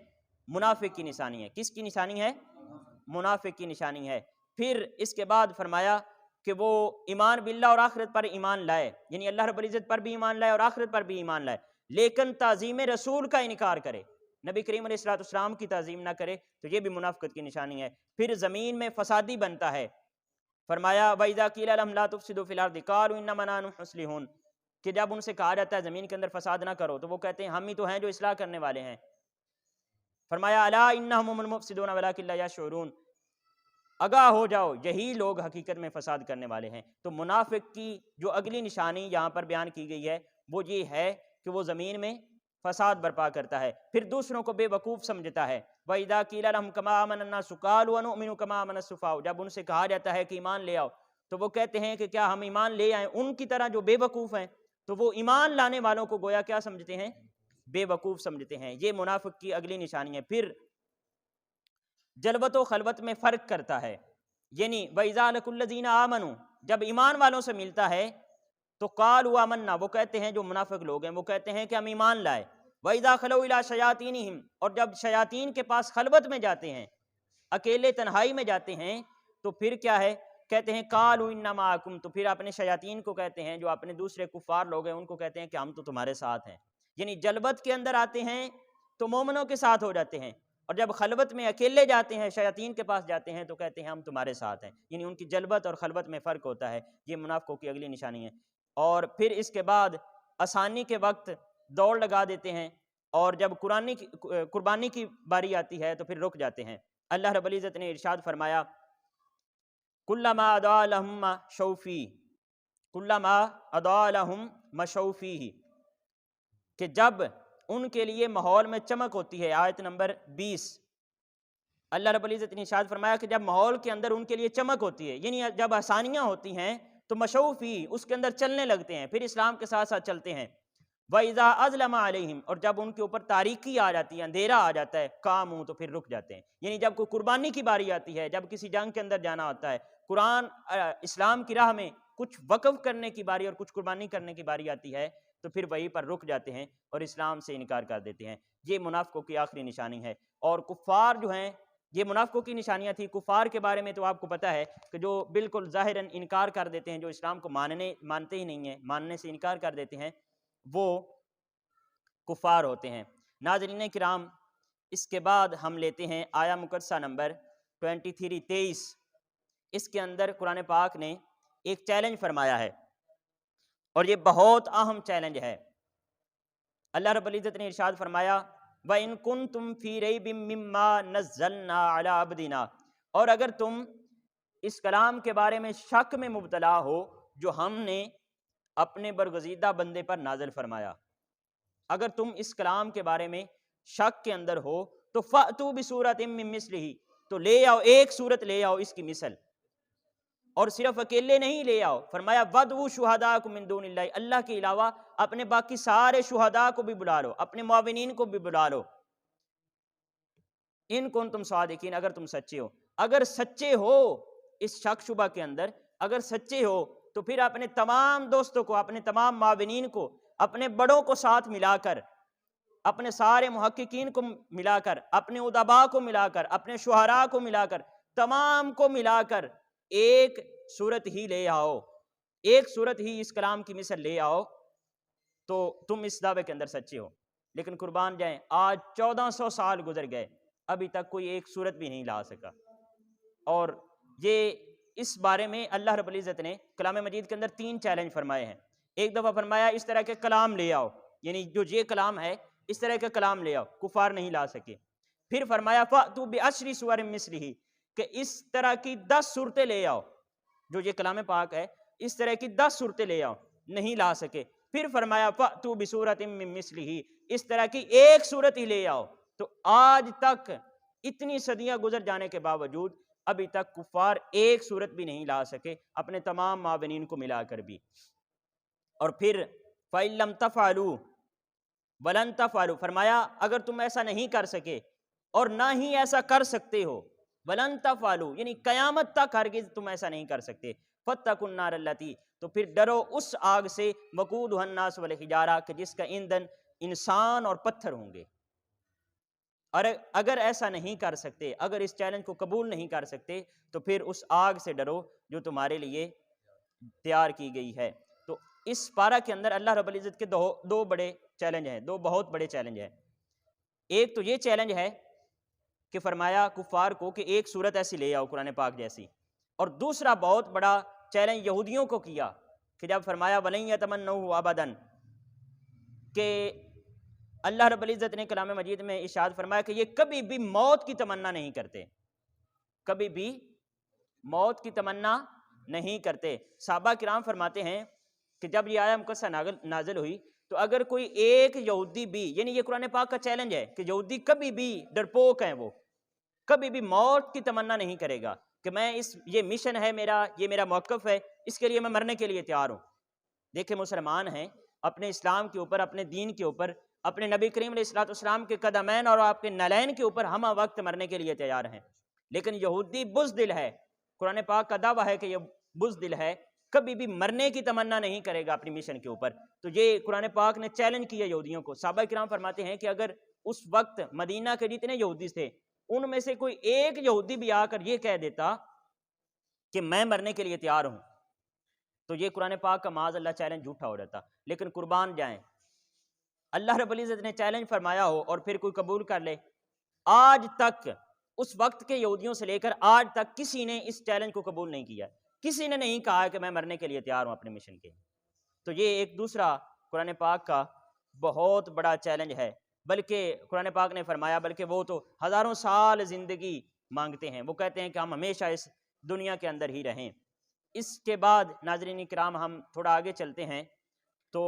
منافق کی نشانی ہے۔ کس کی نشانی ہے؟ منافق کی نشانی ہے۔ پھر اس کے بعد فرمایا کہ وہ ایمان باللہ اور آخرت پر ایمان لائے، یعنی اللہ رب العزت پر بھی ایمان لائے اور آخرت پر بھی ایمان لائے، لیکن تعظیم رسول کا انکار کرے، نبی کریم علیہ السلام کی تعظیم نہ کرے، تو یہ بھی منافقت کی نشانی ہے۔ پھر زمین میں فسادی بنتا ہے، فرمایا وَإِذَا قِيلَ لَهُمْ لَا تُفْسِدُوا فِي الْأَرْضِ قَالُوا إِنَّمَا نَحْنُ مُصْلِحُونَ، کہ جب ان سے کہا جاتا ہے زمین کے اندر فساد نہ کرو تو وہ کہتے ہیں ہم ہی تو ہیں جو اصلاح کرنے والے ہیں۔ فرمایا الا انہم هم المفسدون ولکن لا یشعرون، آگاہ ہو جاؤ یہی لوگ حقیقت میں فساد کرنے والے ہیں۔ تو منافق کی جو اگلی نشانی یہاں پر بیان کی گئی ہے وہ یہ ہے کہ وہ زمین میں فساد برپا کرتا ہے، پھر دوسروں کو بے وقوف سمجھتا ہے۔ وَإِذَا قِيلَ لَهُمْ كَمَا آمَنَ النَّاسُ قَالُوا وَنُؤْمِنُ كَمَا آمَنَ السُّفَهَاءُ، جب ان سے کہا جاتا ہے کہ ایمان لے آؤ تو وہ کہتے ہیں کہ کیا ہم ایمان لے آئیں ان کی طرح جو بے وقوف ہیں، تو وہ ایمان لانے والوں کو گویا کیا سمجھتے ہیں؟ بے وقوف سمجھتے ہیں۔ یہ منافق کی اگلی نشانی ہے۔ پھر جلوت و خلوت میں فرق کرتا ہے، یعنی وَإِذَا لَقُوا الَّذِينَ آمَنُوا، جب ایمان والوں سے ملتا ہے تو قَالُوا آمَنَّا، وہ کہتے ہیں جو منافق لوگ ہیں وہ کہتے ہیں کہ ہم ایمان لائے۔ وَإِذَا خَلَوْا إِلَىٰ شَيَاطِينِهِمْ، اور جب شیاطین کے پاس خلوت میں جاتے ہیں، اکیلے تنہائی میں جاتے ہیں، تو پھر کیا ہے؟ کہتے ہیں قَالُوا إِنَّا مَعَكُمْ، تو پھر اپنے شیاطین کو کہتے ہیں، جو اپنے دوسرے کفار لوگ ہیں ان کو کہتے ہیں کہ ہم تو تمہارے ساتھ ہیں۔ یعنی جلوت کے اندر آتے ہیں تو مومنوں کے ساتھ ہو جاتے ہیں، اور جب خلوت میں اکیلے جاتے ہیں، شیاطین کے پاس جاتے ہیں، تو کہتے ہیں ہم تمہارے ساتھ ہیں۔ یعنی ان کی جلوت اور خلوت میں فرق ہوتا ہے۔ یہ منافقوں کی اگلی نشانی ہے۔ اور پھر اس کے بعد آسانی کے وقت دوڑ لگا دیتے ہیں، اور جب قربانی کی باری آتی ہے تو پھر رک جاتے ہیں۔ اللہ رب العزت نے ارشاد فرمایا کلما اضاء لهم مشوا فیہ، کلما اضاء لهم مشوا فیہ، کہ جب ان کے لیے ماحول میں چمک ہوتی ہے۔ آیت نمبر 20، اللہ رب العزت نے ارشاد فرمایا کہ جب ماحول کے اندر ان کے لیے چمک ہوتی ہے، یعنی جب آسانیاں ہوتی ہیں تو مشوا فیہ، اس کے اندر چلنے لگتے ہیں، پھر اسلام کے ساتھ ساتھ چلتے ہیں۔ وَإِذَا أَظْلَمَ عَلَيْهِمْ، اور جب ان کے اوپر تاریکی آ جاتی ہے، اندھیرا آ جاتا ہے، قاموا، تو پھر رک جاتے ہیں۔ یعنی جب کوئی قربانی کی باری آتی ہے، جب کسی جنگ کے اندر جانا ہوتا ہے، قرآن اسلام کی راہ میں کچھ وقف کرنے کی باری اور کچھ قربانی کرنے کی باری آتی ہے، تو پھر وہیں پر رک جاتے ہیں اور اسلام سے انکار کر دیتے ہیں۔ یہ منافقوں کی آخری نشانی ہے۔ اور کفار جو ہیں، یہ منافقوں کی نشانیاں تھیں۔ کفار کے بارے میں تو آپ کو پتہ ہے کہ جو بالکل ظاہراً انکار کر دیتے ہیں، جو اسلام کو مانتے ہی نہیں ہیں، ماننے سے انکار کر دیتے ہیں، وہ کفار ہوتے ہیں۔ ناظرین کرام، اس کے بعد ہم لیتے ہیں آیا مقدسہ نمبر 23 اس کے اندر قرآن پاک نے ایک چیلنج فرمایا ہے، اور یہ بہت اہم چیلنج ہے۔ اللہ رب العزت نے ارشاد فرمایا وَإِن كُنتُمْ فِي رَيْبٍ مِّمَّا نَزَّلْنَا عَلَىٰ عَبْدِنَا، اور اگر تم اس کلام کے بارے میں شک میں مبتلا ہو جو ہم نے اپنے برگزیدہ بندے پر نازل فرمایا، اگر تم اس کلام کے بارے میں شک کے اندر ہو تو فَأْتُوا بِسُورَةٍ مِّن مِّثْلِهِ، تو لے آؤ ایک صورت، لے آؤ اس کی مثل، اور صرف اکیلے نہیں لے آؤ، فرمایا وَادْعُوا شُهَدَاءَكُم مِّن دُونِ اللَّهِ، اللہ کے علاوہ اپنے باقی سارے شہداء کو بھی بلا لو، اپنے معاونین کو بھی بلا لو، ان کنتم صادقین، اگر تم سچے ہو۔ اگر سچے ہو اس شک شبہ کے اندر، اگر سچے ہو تو پھر اپنے تمام دوستوں کو، اپنے تمام معاونین کو، اپنے بڑوں کو ساتھ ملا کر، اپنے سارے محققین کو ملا کر، اپنے ادباء کو ملا کر، اپنے شعراء کو ملا کر، تمام کو ملا کر ایک صورت ہی لے آؤ، ایک صورت ہی اس کلام کی مثل لے آؤ، تو تم اس دعوے کے اندر سچے ہو۔ لیکن قربان جائیں، آج 1400 سال گزر گئے، ابھی تک کوئی ایک صورت بھی نہیں لا سکا۔ اور یہ اس بارے میں اللہ رب العزت نے کلام مجید کے اندر 3 چیلنج فرمائے ہیں۔ ایک دفعہ فرمایا اس طرح کے کلام لے آؤ، یعنی جو یہ کلام ہے اس طرح کے کلام لے آؤ، کفار نہیں لا سکے۔ پھر فرمایا فَأْتُوا بِعَشْرِ سُوَرٍ مِّثْلِهِ، کہ اس طرح کی 10 صورتیں لے آؤ، جو یہ کلام پاک ہے اس طرح کی 10 صورتیں لے آؤ، نہیں لا سکے۔ پھر فرمایا فَأْتُوا بِسُورَةٍ مِّن مِّثْلِهِ، اس طرح کی ایک صورت ہی لے آؤ۔ تو آج تک اتنی صدیاں گزر جانے کے باوجود ابھی تک کفار ایک صورت بھی نہیں لا سکے، اپنے تمام معاونین کو ملا کر بھی۔ اور پھر فَإِن لَّمْ تَفْعَلُوا وَلَن تَفْعَلُوا، فرمایا اگر تم ایسا نہیں کر سکے اور نہ ہی ایسا کر سکتے ہو، وَلَن تَفْعَلُوا یعنی قیامت تک ہرگز تم ایسا نہیں کر سکتے، فَاتَّقُوا النَّارَ الَّتِي، تو پھر ڈرو اس آگ سے، وَقُودُهَا النَّاسُ وَالْحِجَارَةُ، کہ جس کا ایندھن انسان اور پتھر ہوں گے۔ اور اگر ایسا نہیں کر سکتے، اگر اس چیلنج کو قبول نہیں کر سکتے، تو پھر اس آگ سے ڈرو جو تمہارے لیے تیار کی گئی ہے۔ تو اس پارہ کے اندر اللہ رب العزت کے دو بڑے چیلنج ہیں، دو بہت بڑے چیلنج ہیں۔ ایک تو یہ چیلنج ہے کہ فرمایا کفار کو کہ ایک صورت ایسی لے آؤ قرآن پاک جیسی، اور دوسرا بہت بڑا چیلنج یہودیوں کو کیا کہ جب فرمایا وَلَن يَتَمَنَّوْهُ أَبَدًا، کہ اللہ رب العزت نے کلام مجید میں ارشاد فرمایا کہ یہ کبھی بھی موت کی تمنا نہیں کرتے، کبھی بھی موت کی تمنا نہیں کرتے۔ صحابہ کرام فرماتے ہیں کہ جب یہ آیہ مقدسہ نازل ہوئی تو اگر کوئی ایک یہودی بھی، یعنی یہ قرآن پاک کا چیلنج ہے کہ یہودی کبھی بھی ڈرپوک ہیں، وہ کبھی بھی موت کی تمنا نہیں کرے گا کہ میں یہ مشن ہے میرا، یہ میرا موقف ہے، اس کے لیے میں مرنے کے لیے تیار ہوں۔ دیکھیں مسلمان ہیں، اپنے اسلام کے اوپر، اپنے دین کے اوپر، اپنے نبی کریم علیہ الصلوۃ والسلام کے قدمین اور آپ کے نالین کے اوپر ہم وقت مرنے کے لیے تیار ہیں۔ لیکن یہودی بزدل ہے، قرآن پاک کا دعویٰ ہے کہ یہ بزدل ہے، کبھی بھی مرنے کی تمنا نہیں کرے گا اپنی مشن کے اوپر۔ تو یہ قرآن پاک نے چیلنج کیا یہودیوں کو۔ صحابہ کرام فرماتے ہیں کہ اگر اس وقت مدینہ کے جتنے یہودی تھے ان میں سے کوئی ایک یہودی بھی آ کر یہ کہہ دیتا کہ میں مرنے کے لیے تیار ہوں، تو یہ قرآن پاک کا معاذ اللہ چیلنج جھوٹا ہو جاتا۔ لیکن قربان جائیں، اللہ رب العزت نے چیلنج فرمایا ہو اور پھر کوئی قبول کر لے۔ آج تک اس وقت کے یہودیوں سے لے کر آج تک کسی نے اس چیلنج کو قبول نہیں کیا، کسی نے نہیں کہا کہ میں مرنے کے لیے تیار ہوں اپنے مشن کے۔ تو یہ ایک دوسرا قرآن پاک کا بہت بڑا چیلنج ہے۔ بلکہ قرآن پاک نے فرمایا بلکہ وہ تو ہزاروں سال زندگی مانگتے ہیں، وہ کہتے ہیں کہ ہم ہمیشہ اس دنیا کے اندر ہی رہیں۔ اس کے بعد ناظرین کرام ہم تھوڑا آگے چلتے ہیں تو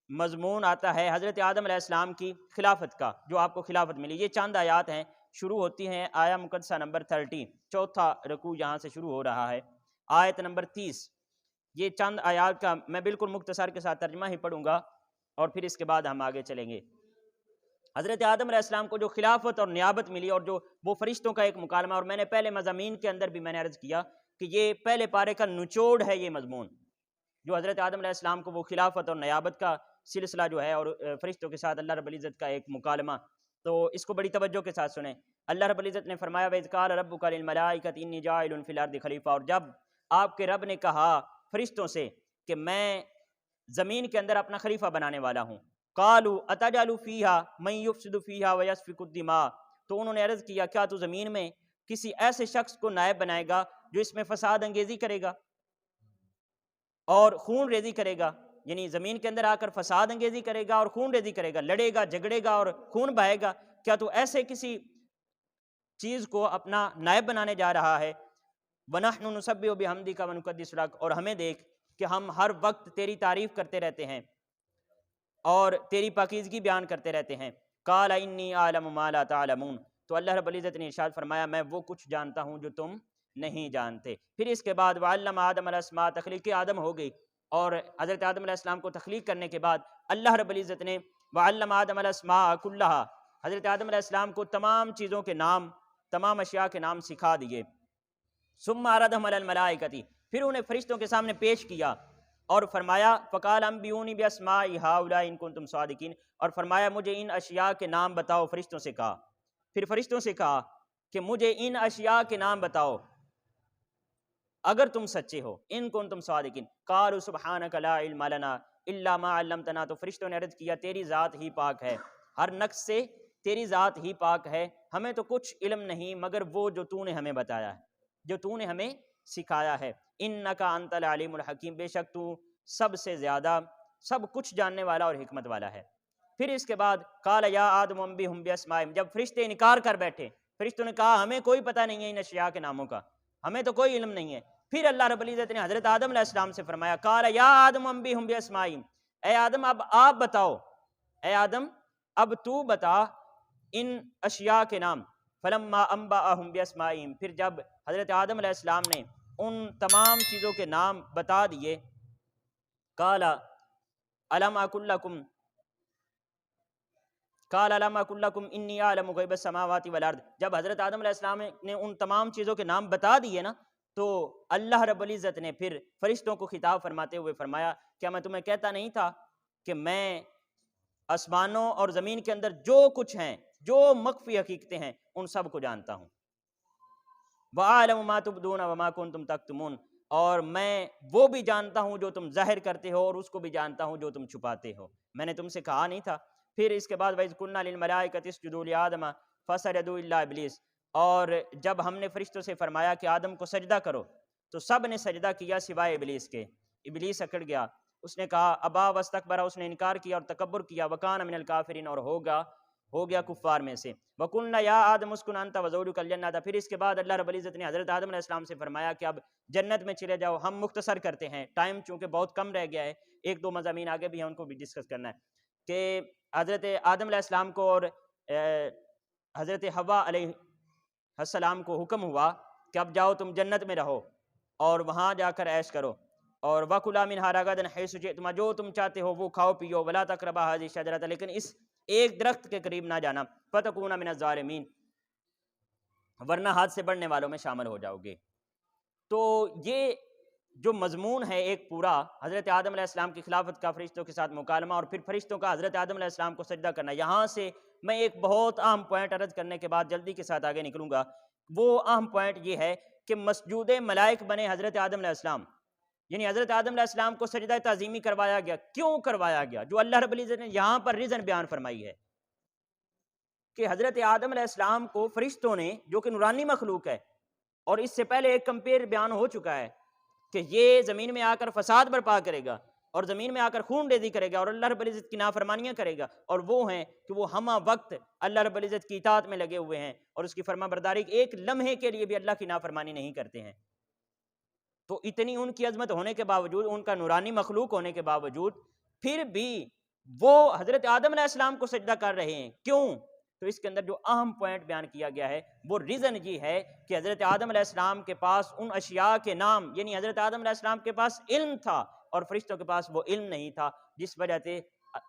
مضمون آتا ہے حضرت آدم علیہ السلام کی خلافت کا، جو آپ کو خلافت ملی۔ یہ چند آیات ہیں، شروع ہوتی ہیں آیہ مقدسہ نمبر 30، چوتھا رکوع یہاں سے شروع ہو رہا ہے، آیت نمبر 30۔ یہ چند آیات کا میں بالکل مختصر کے ساتھ ترجمہ ہی پڑھوں گا اور پھر اس کے بعد ہم آگے چلیں گے۔ حضرت آدم علیہ السلام کو جو خلافت اور نیابت ملی اور جو وہ فرشتوں کا ایک مکالمہ، اور میں نے پہلے مضامین کے اندر بھی میں نے عرض کیا کہ یہ پہلے پارے کا نچوڑ ہے، یہ مضمون جو حضرت آدم علیہ السلام کو وہ خلافت اور نیابت کا سلسلہ جو ہے اور فرشتوں کے ساتھ اللہ رب العزت کا ایک مکالمہ، تو اس کو بڑی توجہ کے ساتھ سنیں۔ اللہ رب العزت نے فرمایا وَإِذْ قَالَ رَبُّكَ لِلْمَلَائِكَةِ إِنِّي جَاعِلٌ فِي الْأَرْضِ خَلِيفَةً، اور جب آپ کے رب نے کہا فرشتوں سے کہ میں زمین کے اندر اپنا خلیفہ بنانے والا ہوں، قَالُوا أَتَجْعَلُ فِيهَا مَن يُفْسِدُ فِيهَا وَيَسْفِكُ الدِّمَاءَ، تو انہوں نے عرض کیا کیا تو زمین میں کسی ایسے شخص کو نائب بنائے گا جو اس میں فساد انگیزی کرے گا اور خون ریزی کرے گا، یعنی زمین کے اندر آ کر فساد انگیزی کرے گا اور خون ریزی کرے گا، لڑے گا جھگڑے گا اور خون بہائے گا، کیا تو ایسے کسی چیز کو اپنا نائب بنانے جا رہا ہے؟ وَنَحْنُ نُسَبِّحُ بِحَمْدِكَ وَنُقَدِّسُ لَكَ، اور ہمیں دیکھ کہ ہم ہر وقت تیری تعریف کرتے رہتے ہیں اور تیری پاکیزگی بیان کرتے رہتے ہیں۔ قَالَ إِنِّي أَعْلَمُ مَا لَا تَعْلَمُونَ، تو اللہ رب العزت نے ارشاد فرمایا میں وہ کچھ جانتا ہوں جو تم نہیں جانتے۔ پھر اس کے بعد وَعَلَّمَ آدَمَ الْأَسْمَاءَ، تخلیق آدم ہو گئی، اور حضرت آدم علیہ السلام کو تخلیق کرنے کے بعد اللہ رب العزت نے وَعَلَّمَ آدَمَ الْأَسْمَاءَ كُلَّهَا، حضرت آدم علیہ السلام کو تمام چیزوں کے نام، تمام اشیاء کے نام سکھا دیے۔ ثُمَّ عَرَضَهُمْ عَلَى الْمَلَائِكَةِ، پھر انہیں فرشتوں کے سامنے پیش کیا اور فرمایا فَقَالَ أَنبِئُونِي بِأَسْمَاءِ هَؤُلَاءِ إِن كُنتُمْ صَادِقِينَ، اور فرمایا مجھے ان اشیاء کے نام بتاؤ۔ فرشتوں سے کہا، پھر فرشتوں سے کہا کہ مجھے ان اشیاء کے نام بتاؤ اگر تم سچے ہو، ان کنتم صادقین۔ قالوا سبحانک لا علم لنا الا ما علمتنا، تو فرشتوں نے عرض کیا تیری ذات ہی پاک ہے، ہر نقص سے تیری ذات ہی پاک ہے، ہمیں تو کچھ علم نہیں مگر وہ جو تو نے ہمیں بتایا ہے، جو تو نے ہمیں سکھایا ہے۔ انک انت العلیم الحکیم، بے شک تو سب سے زیادہ سب کچھ جاننے والا اور حکمت والا ہے۔ پھر اس کے بعد قال یا آدم انبئہم باسمائہم، جب فرشتے انکار کر بیٹھے، فرشتوں نے کہا ہمیں کوئی پتہ نہیں ہے ان اشیاء کے ناموں کا، ہمیں تو کوئی علم نہیں ہے، پھر اللہ رب العزت نے حضرت آدم علیہ السلام سے فرمایا قال یا آدم انبئہم باسمائہم، اے آدم اب آپ بتاؤ، اے آدم اب تو بتا ان اشیاء کے نام۔ فلما انبأہم باسمائہم، پھر جب حضرت آدم علیہ السلام نے ان تمام چیزوں کے نام بتا دیے، قال الم اقل لکم قال الم اقل لکم انی اعلم غیب السماوات والارض، جب حضرت آدم علیہ السلام نے ان تمام چیزوں کے نام بتا دیے نا، تو اللہ رب العزت نے پھر فرشتوں کو خطاب فرماتے ہوئے فرمایا کیا میں تمہیں کہتا نہیں تھا کہ میں آسمانوں اور زمین کے اندر جو کچھ ہیں، جو مخفی حقیقتیں ہیں، ان سب کو جانتا ہوں۔ وَأَعْلَمُ مَا تُبْدُونَ وَمَا كُنْتُمْ تَكْتُمُونَ، اور میں وہ بھی جانتا ہوں جو تم ظاہر کرتے ہو اور اس کو بھی جانتا ہوں جو تم چھپاتے ہو، میں نے تم سے کہا نہیں تھا۔ پھر اس کے بعد وَإِذْ قُلْنَا لِلْمَلَائِكَةِ اسْجُدُوا لِآدَمَ فَسَجَدُوا إِلَّا إِبْلِيسَ، اور جب ہم نے فرشتوں سے فرمایا کہ آدم کو سجدہ کرو تو سب نے سجدہ کیا سوائے ابلیس کے۔ ابلیس اکڑ گیا، اس نے کہا ابا واستکبر، اس نے انکار کیا اور تکبر کیا، وکان من الکافرین، اور ہوگا ہو گیا کفار میں سے۔ وَقُلْنَا يَا آدَمُ اسْكُنْ أَنْتَ وَزَوْجُكَ الْجَنَّةَ، پھر اس کے بعد اللہ رب العزت نے حضرت آدم علیہ السلام سے فرمایا کہ اب جنت میں چلے جاؤ۔ ہم مختصر کرتے ہیں، ٹائم چونکہ بہت کم رہ گیا ہے، ایک دو مضامین آگے بھی ہیں ان کو بھی ڈسکس کرنا ہے، کہ حضرت آدم علیہ السلام کو اور حضرت حوا علیہ السلام کو حکم ہوا کہ اب جاؤ تم جنت میں رہو اور وہاں جا کر عیش کرو، اور وَكُلَا مِنْهَا رَغَدًا حَيْثُ شِئْتُمَا، جو تم چاہتے ہو وہ کھاؤ پیو، وَلَا تَقْرَبَا هَذِهِ الشَّجَرَةَ، لیکن اس ایک درخت کے قریب نہ جانا، فَتَكُونَ مِنَ الظَّالِمِينَ، ورنہ حد سے بڑھنے والوں میں شامل ہو جاؤ گے۔ تو یہ جو مضمون ہے ایک پورا حضرت آدم علیہ السلام کی خلافت کا فرشتوں کے ساتھ مکالمہ، اور پھر فرشتوں کا حضرت آدم علیہ السلام کو سجدہ کرنا، یہاں سے میں ایک بہت اہم پوائنٹ عرض کرنے کے بعد جلدی کے ساتھ آگے نکلوں گا۔ وہ اہم پوائنٹ یہ ہے کہ مسجود ملائک بنے حضرت آدم علیہ السلام، یعنی حضرت آدم علیہ السلام کو سجدہ تعظیمی کروایا گیا۔ کیوں کروایا گیا؟ جو اللہ رب العزت نے یہاں پر ریزن بیان فرمائی ہے کہ حضرت آدم علیہ السلام کو فرشتوں نے، جو کہ نورانی مخلوق ہے، اور اس سے پہلے ایک کمپیر بیان ہو چکا ہے کہ یہ زمین میں آ کر فساد برپا کرے گا اور زمین میں آ کر خون ریزی کرے گا اور اللہ رب العزت کی نافرمانیاں کرے گا، اور وہ ہیں کہ وہ ہمہ وقت اللہ رب العزت کی اطاعت میں لگے ہوئے ہیں اور اس کی فرما برداری ایک لمحے کے لیے بھی اللہ کی نافرمانی نہیں کرتے ہیں۔ تو اتنی ان کی عظمت ہونے کے باوجود، ان کا نورانی مخلوق ہونے کے باوجود، پھر بھی وہ حضرت آدم علیہ السلام کو سجدہ کر رہے ہیں۔ کیوں؟ تو اس کے اندر جو اہم پوائنٹ بیان کیا گیا ہے وہ ریزن یہ ہے کہ حضرت آدم علیہ السلام کے پاس ان اشیاء کے نام، یعنی حضرت آدم علیہ السلام کے پاس علم تھا اور فرشتوں کے پاس وہ علم نہیں تھا، جس وجہ سے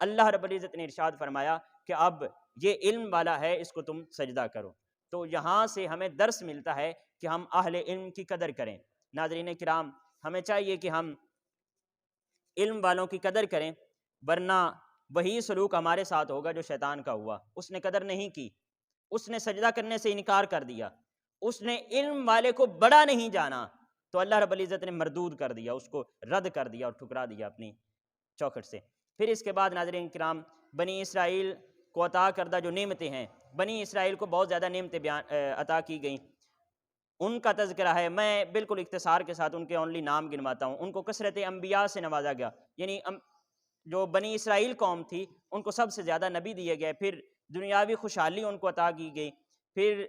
اللہ رب العزت نے ارشاد فرمایا کہ اب یہ علم والا ہے، اس کو تم سجدہ کرو۔ تو یہاں سے ہمیں درس ملتا ہے کہ ہم اہل علم کی قدر کریں۔ ناظرین کرام، ہمیں چاہیے کہ ہم علم والوں کی قدر کریں، ورنہ وہی سلوک ہمارے ساتھ ہوگا جو شیطان کا ہوا۔ اس نے قدر نہیں کی، اس نے سجدہ کرنے سے انکار کر دیا، اس نے علم والے کو بڑا نہیں جانا، تو اللہ رب العزت نے مردود کر دیا، اس کو رد کر دیا اور ٹھکرا دیا اپنی چوکھٹ سے۔ پھر اس کے بعد ناظرین کرام، بنی اسرائیل کو عطا کردہ جو نعمتیں ہیں، بنی اسرائیل کو بہت زیادہ نعمتیں عطا کی گئیں، ان کا تذکرہ ہے۔ میں بالکل اختصار کے ساتھ ان کے اونلی نام گنواتا ہوں۔ ان کو کثرت انبیاء سے نوازا گیا، یعنی جو بنی اسرائیل قوم تھی ان کو سب سے زیادہ نبی دیے گئے، پھر دنیاوی خوشحالی ان کو عطا کی گئی، پھر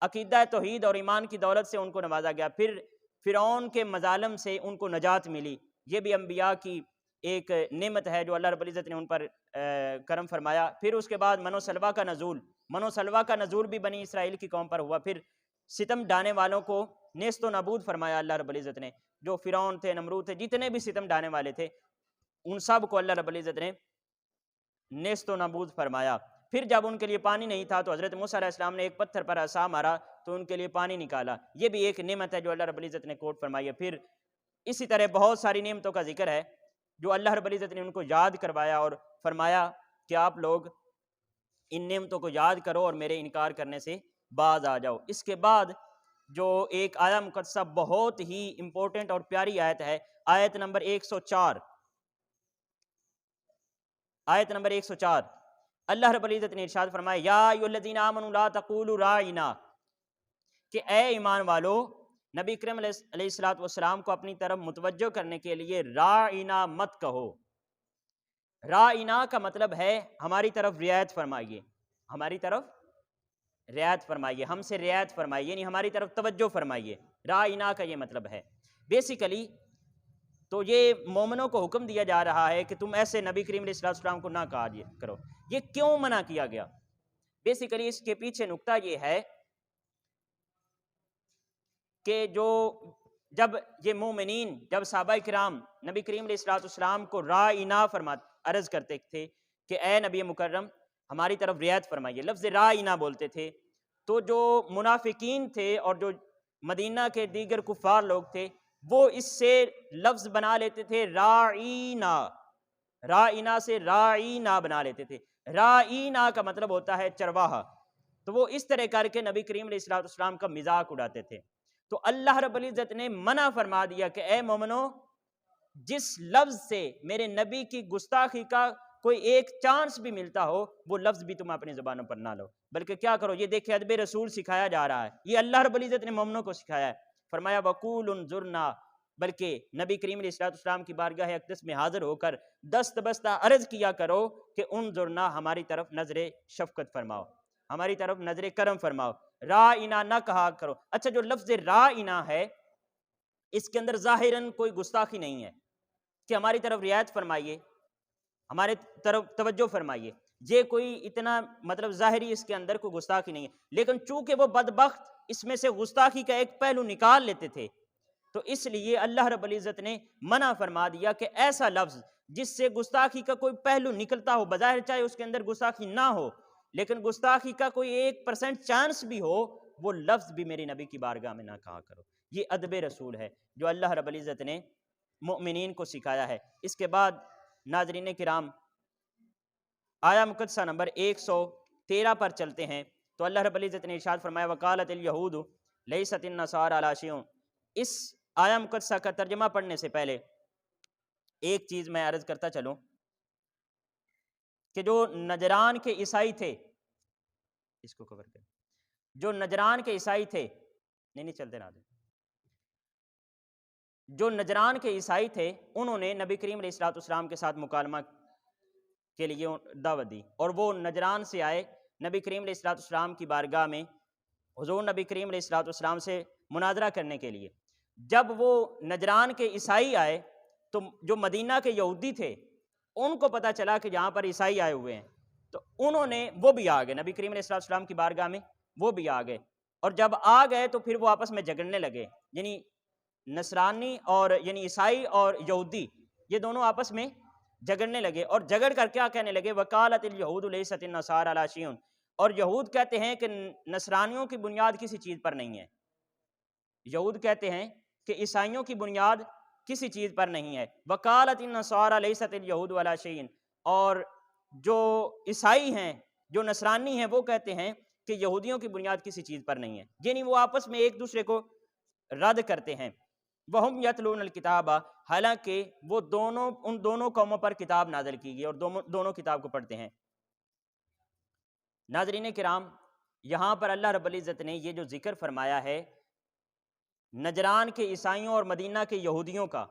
عقیدہ توحید اور ایمان کی دولت سے ان کو نوازا گیا، پھر فرعون کے مظالم سے ان کو نجات ملی۔ یہ بھی انبیاء کی ایک نعمت ہے جو اللہ رب العزت نے ان پر کرم فرمایا۔ پھر اس کے بعد من و سلویٰ کا نزول بھی بنی اسرائیل کی قوم پر ہوا۔ پھر ستم ڈانے والوں کو نیست و نابود فرمایا اللہ رب العزت نے، جو فرعون تھے، نمرود تھے، جتنے بھی ستم ڈانے والے تھے، ان سب کو اللہ رب العزت نے نیست و نابود فرمایا۔ پھر جب ان کے لیے پانی نہیں تھا تو حضرت موسیٰ علیہ السلام نے ایک پتھر پر عصا مارا تو ان کے لیے پانی نکالا۔ یہ بھی ایک نعمت ہے جو اللہ رب العزت نے کوٹ فرمائی ہے۔ پھر اسی طرح بہت ساری نعمتوں کا ذکر ہے جو اللہ رب العزت نے ان کو یاد کروایا اور فرمایا کہ آپ لوگ ان نعمتوں کو یاد کرو اور میرے انکار کرنے سے باز آ جاؤ۔ اس کے بعد جو ایک آیہ مقدسہ بہت ہی امپورٹنٹ اور پیاری آیت ہے، آیت نمبر 104، آیت نمبر 104، اللہ رب العزت نے ارشاد فرمایا یا ایھا الذین آمنوا لا تقولوا راعنا، کہ اے ایمان والو، نبی کریم علیہ الصلوۃ والسلام کو اپنی طرف متوجہ کرنے کے لیے راعنا مت کہو۔ راعنا کا مطلب ہے ہماری طرف رعایت فرمائیے، ہماری طرف رعایت فرمائیے، ہم سے رعایت فرمائیے، یعنی ہماری طرف توجہ فرمائیے۔ راعنا کا یہ مطلب ہے۔ بیسیکلی تو یہ مومنوں کو حکم دیا جا رہا ہے کہ تم ایسے نبی کریم علیہ الصلوۃ والسلام کو نہ کہا کرو۔ یہ کیوں منع کیا گیا؟ بیسیکلی اس کے پیچھے نقطہ یہ ہے کہ جب یہ مومنین، جب صحابہ کرام نبی کریم علیہ الصلوۃ والسلام کو راعنا عرض کرتے تھے کہ اے نبی مکرم ہماری طرف رعایت فرمائیے، لفظ راعنا بولتے تھے، تو جو منافقین تھے اور جو مدینہ کے دیگر کفار لوگ تھے وہ اس سے لفظ بنا لیتے تھے راعینا، راعنا سے راعینا بنا لیتے تھے۔ راعینا کا مطلب ہوتا ہے چرواہا، تو وہ اس طرح کر کے نبی کریم علیہ الصلوۃ والسلام کا مذاق اڑاتے تھے۔ تو اللہ رب العزت نے منع فرما دیا کہ اے مومنو، جس لفظ سے میرے نبی کی گستاخی کا کوئی ایک چانس بھی ملتا ہو وہ لفظ بھی تم اپنی زبانوں پر نہ لو، بلکہ کیا کرو، یہ دیکھیں ادب رسول سکھایا جا رہا ہے، یہ اللہ رب العزت نے مومنوں کو سکھایا ہے۔ فرمایا وَقُولُوا انظُرْنَا بلکہ نبی کریم علیہ السلام کی بارگاہ اقدس میں حاضر ہو کر دست بستہ عرض کیا کرو کہ انظرنا، ہماری طرف نظر شفقت فرماؤ، ہماری طرف نظر کرم فرماؤ، رائنا نہ کہا کرو۔ اچھا، جو لفظ رائنا ہے اس کے اندر ظاہراً کوئی گستاخی نہیں ہے کہ ہماری طرف رعایت فرمائیے، ہمارے طرف توجہ فرمائیے، یہ کوئی اتنا مطلب ظاہری اس کے اندر کوئی گستاخی نہیں ہے، لیکن چونکہ وہ بدبخت اس میں سے گستاخی کا ایک پہلو نکال لیتے تھے تو اس لیے اللہ رب العزت نے منع فرما دیا کہ ایسا لفظ جس سے گستاخی کا کوئی پہلو نکلتا ہو، بظاہر چاہے اس کے اندر گستاخی نہ ہو لیکن گستاخی کا کوئی 1% چانس بھی ہو، وہ لفظ بھی میری نبی کی بارگاہ میں نہ کہا کرو۔ یہ ادب رسول ہے جو اللہ رب العزت نے مؤمنین کو سکھایا ہے۔ اس کے بعد ناظرین کرام آیا مقدسہ نمبر 113 پر چلتے ہیں تو اللہ رب العزت نے ارشاد فرمایا وقالت الیہود لیست النصارى علی شیء۔ اس آیا مقدسہ کا ترجمہ پڑھنے سے پہلے ایک چیز میں عرض کرتا چلوں کہ جو نجران کے عیسائی تھے، اس کو کور کریں، جو نجران کے عیسائی تھے، نہیں چلتے نہ، جو نجران کے عیسائی تھے انہوں نے نبی کریم علیہ السلام کے ساتھ مکالمہ کے لیے دعوت دی، اور وہ نجران سے آئے نبی کریم علیہ السلام کی بارگاہ میں حضور نبی کریم علیہ السلام سے مناظرہ کرنے کے لیے۔ جب وہ نجران کے عیسائی آئے تو جو مدینہ کے یہودی تھے ان کو پتہ چلا کہ یہاں پر عیسائی آئے ہوئے ہیں، تو انہوں نے وہ بھی آ گئے نبی کریم علیہ السلام کی بارگاہ میں، وہ بھی آ گئے، اور جب آ گئے تو پھر وہ آپس میں جھگڑنے لگے، یعنی نصرانی اور یعنی عیسائی اور یہودی یہ دونوں آپس میں جھگڑنے لگے، اور جھگڑ کر کیا کہنے لگے وقالت الیہود لیست النصارى علی شیء، اور یہود کہتے ہیں کہ نصرانیوں کی بنیاد کسی چیز پر نہیں ہے، یہود کہتے ہیں کہ عیسائیوں کی بنیاد کسی چیز پر نہیں ہے، وقالت النصارى لیست الیہود علی شیء، اور جو عیسائی ہیں جو نصرانی ہیں وہ کہتے ہیں کہ یہودیوں کی بنیاد کسی چیز پر نہیں ہے، یعنی وہ آپس میں ایک دوسرے کو رد کرتے ہیں۔ وَهُمْ يَتْلُونَ الْكِتَابَ، حالانکہ وہ ان دونوں قوموں پر کتاب نازل کی گئی اور دونوں کتاب کو پڑھتے ہیں۔ ناظرین کرام، یہاں پر اللہ رب العزت نے یہ جو ذکر فرمایا ہے نجران کے عیسائیوں اور مدینہ کے یہودیوں کا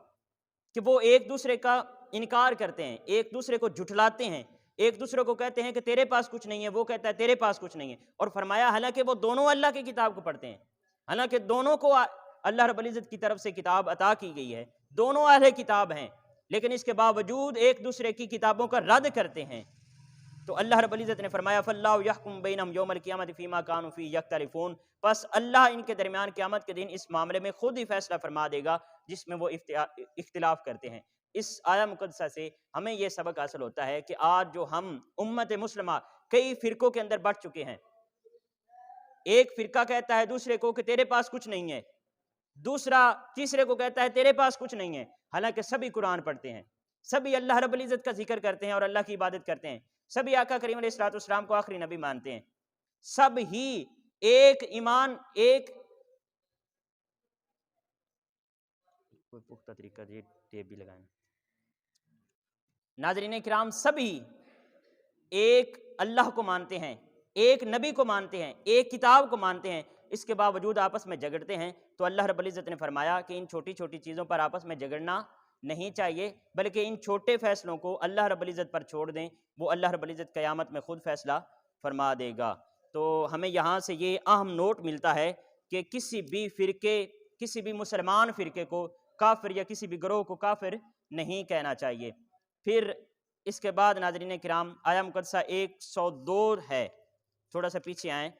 کہ وہ ایک دوسرے کا انکار کرتے ہیں، ایک دوسرے کو جھٹلاتے ہیں، ایک دوسرے کو کہتے ہیں کہ تیرے پاس کچھ نہیں ہے، وہ کہتا ہے تیرے پاس کچھ نہیں ہے، اور فرمایا حالانکہ وہ دونوں اللہ کی کتاب کو پڑھتے ہیں، حالانکہ دونوں کو اللہ رب العزت کی طرف سے کتاب عطا کی گئی ہے، دونوں اہل کتاب ہیں، لیکن اس کے باوجود ایک دوسرے کی کتابوں کا رد کرتے ہیں۔ تو اللہ رب العزت نے فرمایا فَاللَّهُ يَحْكُمُ بَيْنَهُمْ يَوْمَ الْقِيَامَةِ فِي مَا كَانُوا فِيهِ يَخْتَلِفُونَ، پس اللہ ان کے درمیان قیامت کے دن اس معاملے میں خود ہی فیصلہ فرما دے گا جس میں وہ اختلاف کرتے ہیں۔ اس آیا مقدسہ سے ہمیں یہ سبق حاصل ہوتا ہے کہ آج جو ہم امت مسلمہ کئی فرقوں کے اندر بٹ چکے ہیں، ایک فرقہ کہتا ہے دوسرے کو کہ تیرے پاس کچھ نہیں ہے، دوسرا تیسرے کو کہتا ہے تیرے پاس کچھ نہیں ہے، حالانکہ سبھی قرآن پڑھتے ہیں، سبھی اللہ رب العزت کا ذکر کرتے ہیں اور اللہ کی عبادت کرتے ہیں، سبھی آقا کریم علیہ السلام کو آخری نبی مانتے ہیں، سب ہی ایک ایمان، ایک کوئی پختہ طریقہ ٹیپ بھی لگائیں۔ ناظرین کرام، سبھی ایک اللہ کو مانتے ہیں، ایک نبی کو مانتے ہیں، ایک کتاب کو مانتے ہیں، اس کے باوجود آپس میں جھگڑتے ہیں۔ تو اللہ رب العزت نے فرمایا کہ ان چھوٹی چھوٹی چیزوں پر آپس میں جھگڑنا نہیں چاہیے، بلکہ ان چھوٹے فیصلوں کو اللہ رب العزت پر چھوڑ دیں، وہ اللہ رب العزت قیامت میں خود فیصلہ فرما دے گا۔ تو ہمیں یہاں سے یہ اہم نوٹ ملتا ہے کہ کسی بھی فرقے، کسی بھی مسلمان فرقے کو کافر یا کسی بھی گروہ کو کافر نہیں کہنا چاہیے۔ پھر اس کے بعد ناظرین کرام آیا مقدسہ 102 ہے، تھوڑا سا پیچھے آئیں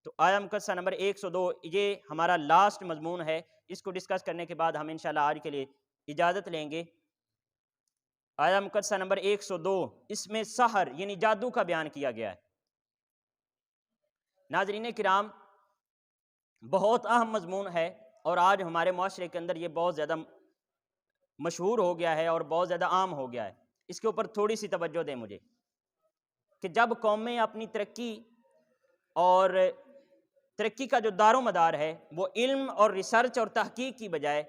تو آیا مقدسہ نمبر 102 یہ ہمارا لاسٹ مضمون ہے، اس کو ڈسکس کرنے کے بعد ہم انشاءاللہ آج کے لیے اجازت لیں گے۔ آیا مقدسہ نمبر 102 اس میں سحر یعنی جادو کا بیان کیا گیا ہے۔ ناظرین کرام، بہت اہم مضمون ہے اور آج ہمارے معاشرے کے اندر یہ بہت زیادہ مشہور ہو گیا ہے اور بہت زیادہ عام ہو گیا ہے، اس کے اوپر تھوڑی سی توجہ دیں مجھے کہ جب قومیں اپنی ترقی اور ترقی کا جو دار و مدار ہے وہ علم اور ریسرچ اور تحقیق کی بجائے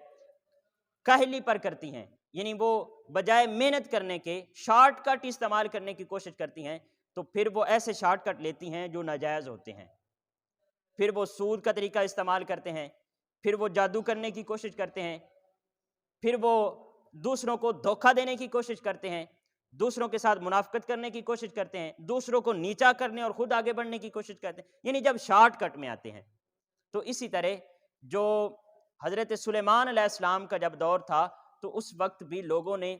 کاہلی پر کرتی ہیں، یعنی وہ بجائے محنت کرنے کے شارٹ کٹ استعمال کرنے کی کوشش کرتی ہیں، تو پھر وہ ایسے شارٹ کٹ لیتی ہیں جو ناجائز ہوتے ہیں، پھر وہ سود کا طریقہ استعمال کرتے ہیں، پھر وہ جادو کرنے کی کوشش کرتے ہیں، پھر وہ دوسروں کو دھوکہ دینے کی کوشش کرتے ہیں، دوسروں کے ساتھ منافقت کرنے کی کوشش کرتے ہیں، دوسروں کو نیچا کرنے اور خود آگے بڑھنے کی کوشش کرتے ہیں، یعنی جب شارٹ کٹ میں آتے ہیں۔ تو اسی طرح جو حضرت سلیمان علیہ السلام کا جب دور تھا تو اس وقت بھی لوگوں نے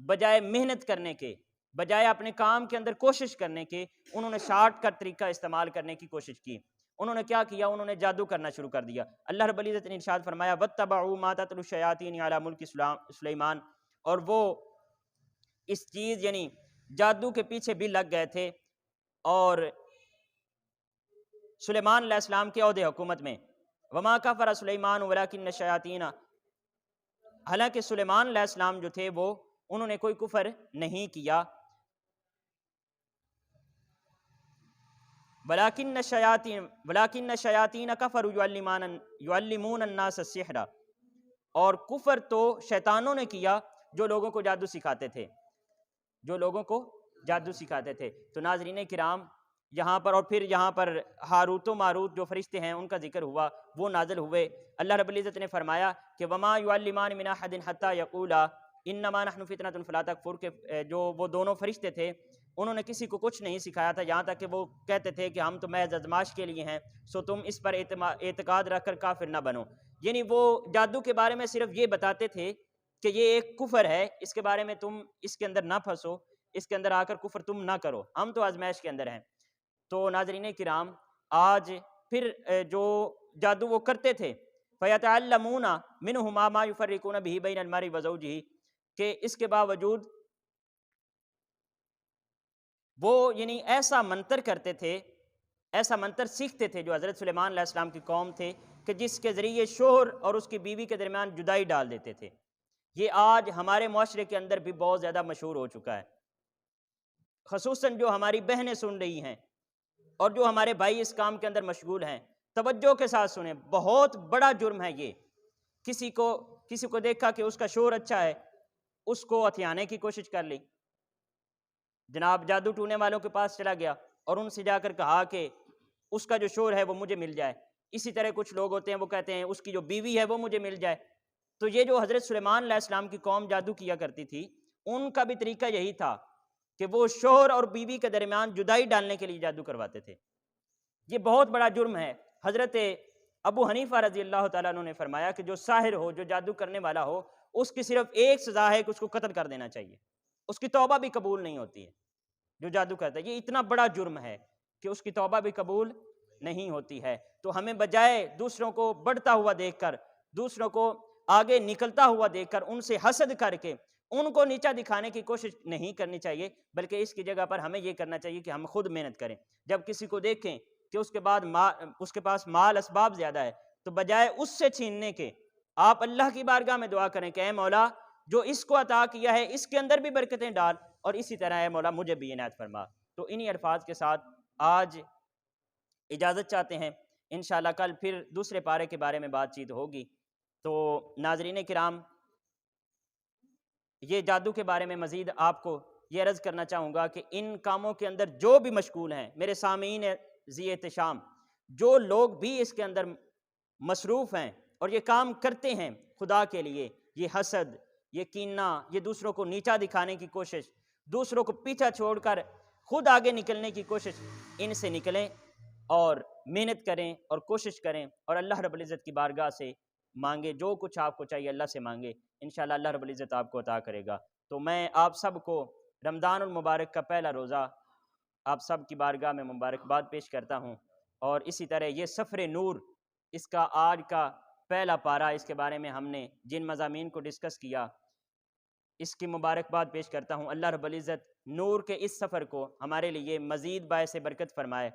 بجائے محنت کرنے کے، بجائے اپنے کام کے اندر کوشش کرنے کے، انہوں نے شارٹ کٹ طریقہ استعمال کرنے کی کوشش کی۔ انہوں نے کیا کیا؟ انہوں نے جادو کرنا شروع کر دیا۔ اللہ رب العزت نے ارشاد فرمایا وَاتَّبَعُوا مَا تَتْلُو الشَّيَاطِينُ عَلَىٰ مُلْكِ سلیمان، اور وہ اس چیز یعنی جادو کے پیچھے بھی لگ گئے تھے اور سلیمان علیہ السلام کے عہد حکومت میں۔ وَمَا كَفَرَ سُلَيْمَانُ وَلَٰكِنَّ الشَّيَاطِينَ، حالانکہ سلیمان علیہ السلام جو تھے وہ انہوں نے کوئی کفر نہیں کیا، وَلَٰكِنَّ الشَّيَاطِينَ كَفَرُوا يُعَلِّمُونَ النَّاسَ السِّحْرَ، اور کفر تو شیطانوں نے کیا جو لوگوں کو جادو سکھاتے تھے، جو لوگوں کو جادو سکھاتے تھے۔ تو ناظرین کرام، یہاں پر اور پھر یہاں پر ہاروت و ماروت جو فرشتے ہیں ان کا ذکر ہوا، وہ نازل ہوئے۔ اللہ رب العزت نے فرمایا کہ وَمَا يُعَلِّمَانِ مِنْ أَحَدٍ حَتَّىٰ يَقُولَا إِنَّمَا نَحْنُ فِتْنَةٌ فَلَا تَكْفُرْ، کہ جو وہ دونوں فرشتے تھے انہوں نے کسی کو کچھ نہیں سکھایا تھا، یہاں تک کہ وہ کہتے تھے کہ ہم تو محض آزمائش کے لیے ہیں، سو تم اس پر اعتقاد رکھ کر کافر نہ بنو۔ یعنی وہ جادو کے بارے میں صرف یہ بتاتے تھے کہ یہ ایک کفر ہے، اس کے بارے میں تم اس کے اندر نہ پھنسو، اس کے اندر آ کر کفر تم نہ کرو، ہم تو آزمائش کے اندر ہیں۔ تو ناظرین کرام، آج پھر جو جادو وہ کرتے تھے فَيَتَعَلَّمُونَ مِنْهُ مَا يُفَرِّقُونَ بِهِ بَيْنَ الْمَرْءِ وَزَوْجِهِ، کہ اس کے باوجود وہ یعنی ایسا منتر کرتے تھے، ایسا منتر سیکھتے تھے جو حضرت سلیمان علیہ السلام کی قوم تھے، کہ جس کے ذریعے شوہر اور اس کی بیوی کے درمیان جدائی ڈال دیتے تھے۔ یہ آج ہمارے معاشرے کے اندر بھی بہت زیادہ مشہور ہو چکا ہے، خصوصاً جو ہماری بہنیں سن رہی ہیں اور جو ہمارے بھائی اس کام کے اندر مشغول ہیں، توجہ کے ساتھ سنیں، بہت بڑا جرم ہے یہ۔ کسی کو دیکھا کہ اس کا شوہر اچھا ہے، اس کو ہتھیانے کی کوشش کر لی، جناب جادو ٹونے والوں کے پاس چلا گیا اور ان سے جا کر کہا کہ اس کا جو شوہر ہے وہ مجھے مل جائے۔ اسی طرح کچھ لوگ ہوتے ہیں وہ کہتے ہیں اس کی جو بیوی ہے وہ مجھے مل جائے۔ تو یہ جو حضرت سلیمان علیہ السلام کی قوم جادو کیا کرتی تھی، ان کا بھی طریقہ یہی تھا کہ وہ شوہر اور بیوی کے درمیان جدائی ڈالنے کے لیے جادو کرواتے تھے۔ یہ بہت بڑا جرم ہے۔ حضرت ابو حنیفہ رضی اللہ تعالیٰ عنہ نے فرمایا کہ جو ساحر ہو، جو جادو کرنے والا ہو، اس کی صرف ایک سزا ہے کہ اس کو قتل کر دینا چاہیے، اس کی توبہ بھی قبول نہیں ہوتی ہے۔ جو جادو کرتا ہے، یہ اتنا بڑا جرم ہے کہ اس کی توبہ بھی قبول نہیں ہوتی ہے۔ تو ہمیں بجائے دوسروں کو بڑھتا ہوا دیکھ کر، دوسروں کو آگے نکلتا ہوا دیکھ کر ان سے حسد کر کے ان کو نیچا دکھانے کی کوشش نہیں کرنی چاہیے، بلکہ اس کی جگہ پر ہمیں یہ کرنا چاہیے کہ ہم خود محنت کریں۔ جب کسی کو دیکھیں کہ اس کے پاس مال اسباب زیادہ ہے، تو بجائے اس سے چھیننے کے آپ اللہ کی بارگاہ میں دعا کریں کہ اے مولا، جو اس کو عطا کیا ہے اس کے اندر بھی برکتیں ڈال، اور اسی طرح اے مولا مجھے بھی عنایت فرما۔ تو انہی الفاظ کے ساتھ آج اجازت چاہتے ہیں، انشاءاللہ کل پھر دوسرے پارے کے بارے میں بات چیت ہوگی۔ تو ناظرین کرام، یہ جادو کے بارے میں مزید آپ کو یہ عرض کرنا چاہوں گا کہ ان کاموں کے اندر جو بھی مشغول ہیں، میرے سامعین ذی احتشام، جو لوگ بھی اس کے اندر مصروف ہیں اور یہ کام کرتے ہیں خدا کے لیے، یہ حسد، یہ کینہ، یہ دوسروں کو نیچا دکھانے کی کوشش، دوسروں کو پیچھا چھوڑ کر خود آگے نکلنے کی کوشش، ان سے نکلیں اور محنت کریں اور کوشش کریں اور اللہ رب العزت کی بارگاہ سے مانگے، جو کچھ آپ کو چاہیے اللہ سے مانگے، انشاءاللہ اللہ رب العزت آپ کو عطا کرے گا۔ تو میں آپ سب کو رمضان المبارک کا پہلا روزہ آپ سب کی بارگاہ میں مبارکباد پیش کرتا ہوں، اور اسی طرح یہ سفر نور، اس کا آج کا پہلا پارہ، اس کے بارے میں ہم نے جن مضامین کو ڈسکس کیا، اس کی مبارکباد پیش کرتا ہوں۔ اللہ رب العزت نور کے اس سفر کو ہمارے لیے مزید باعث برکت فرمائے،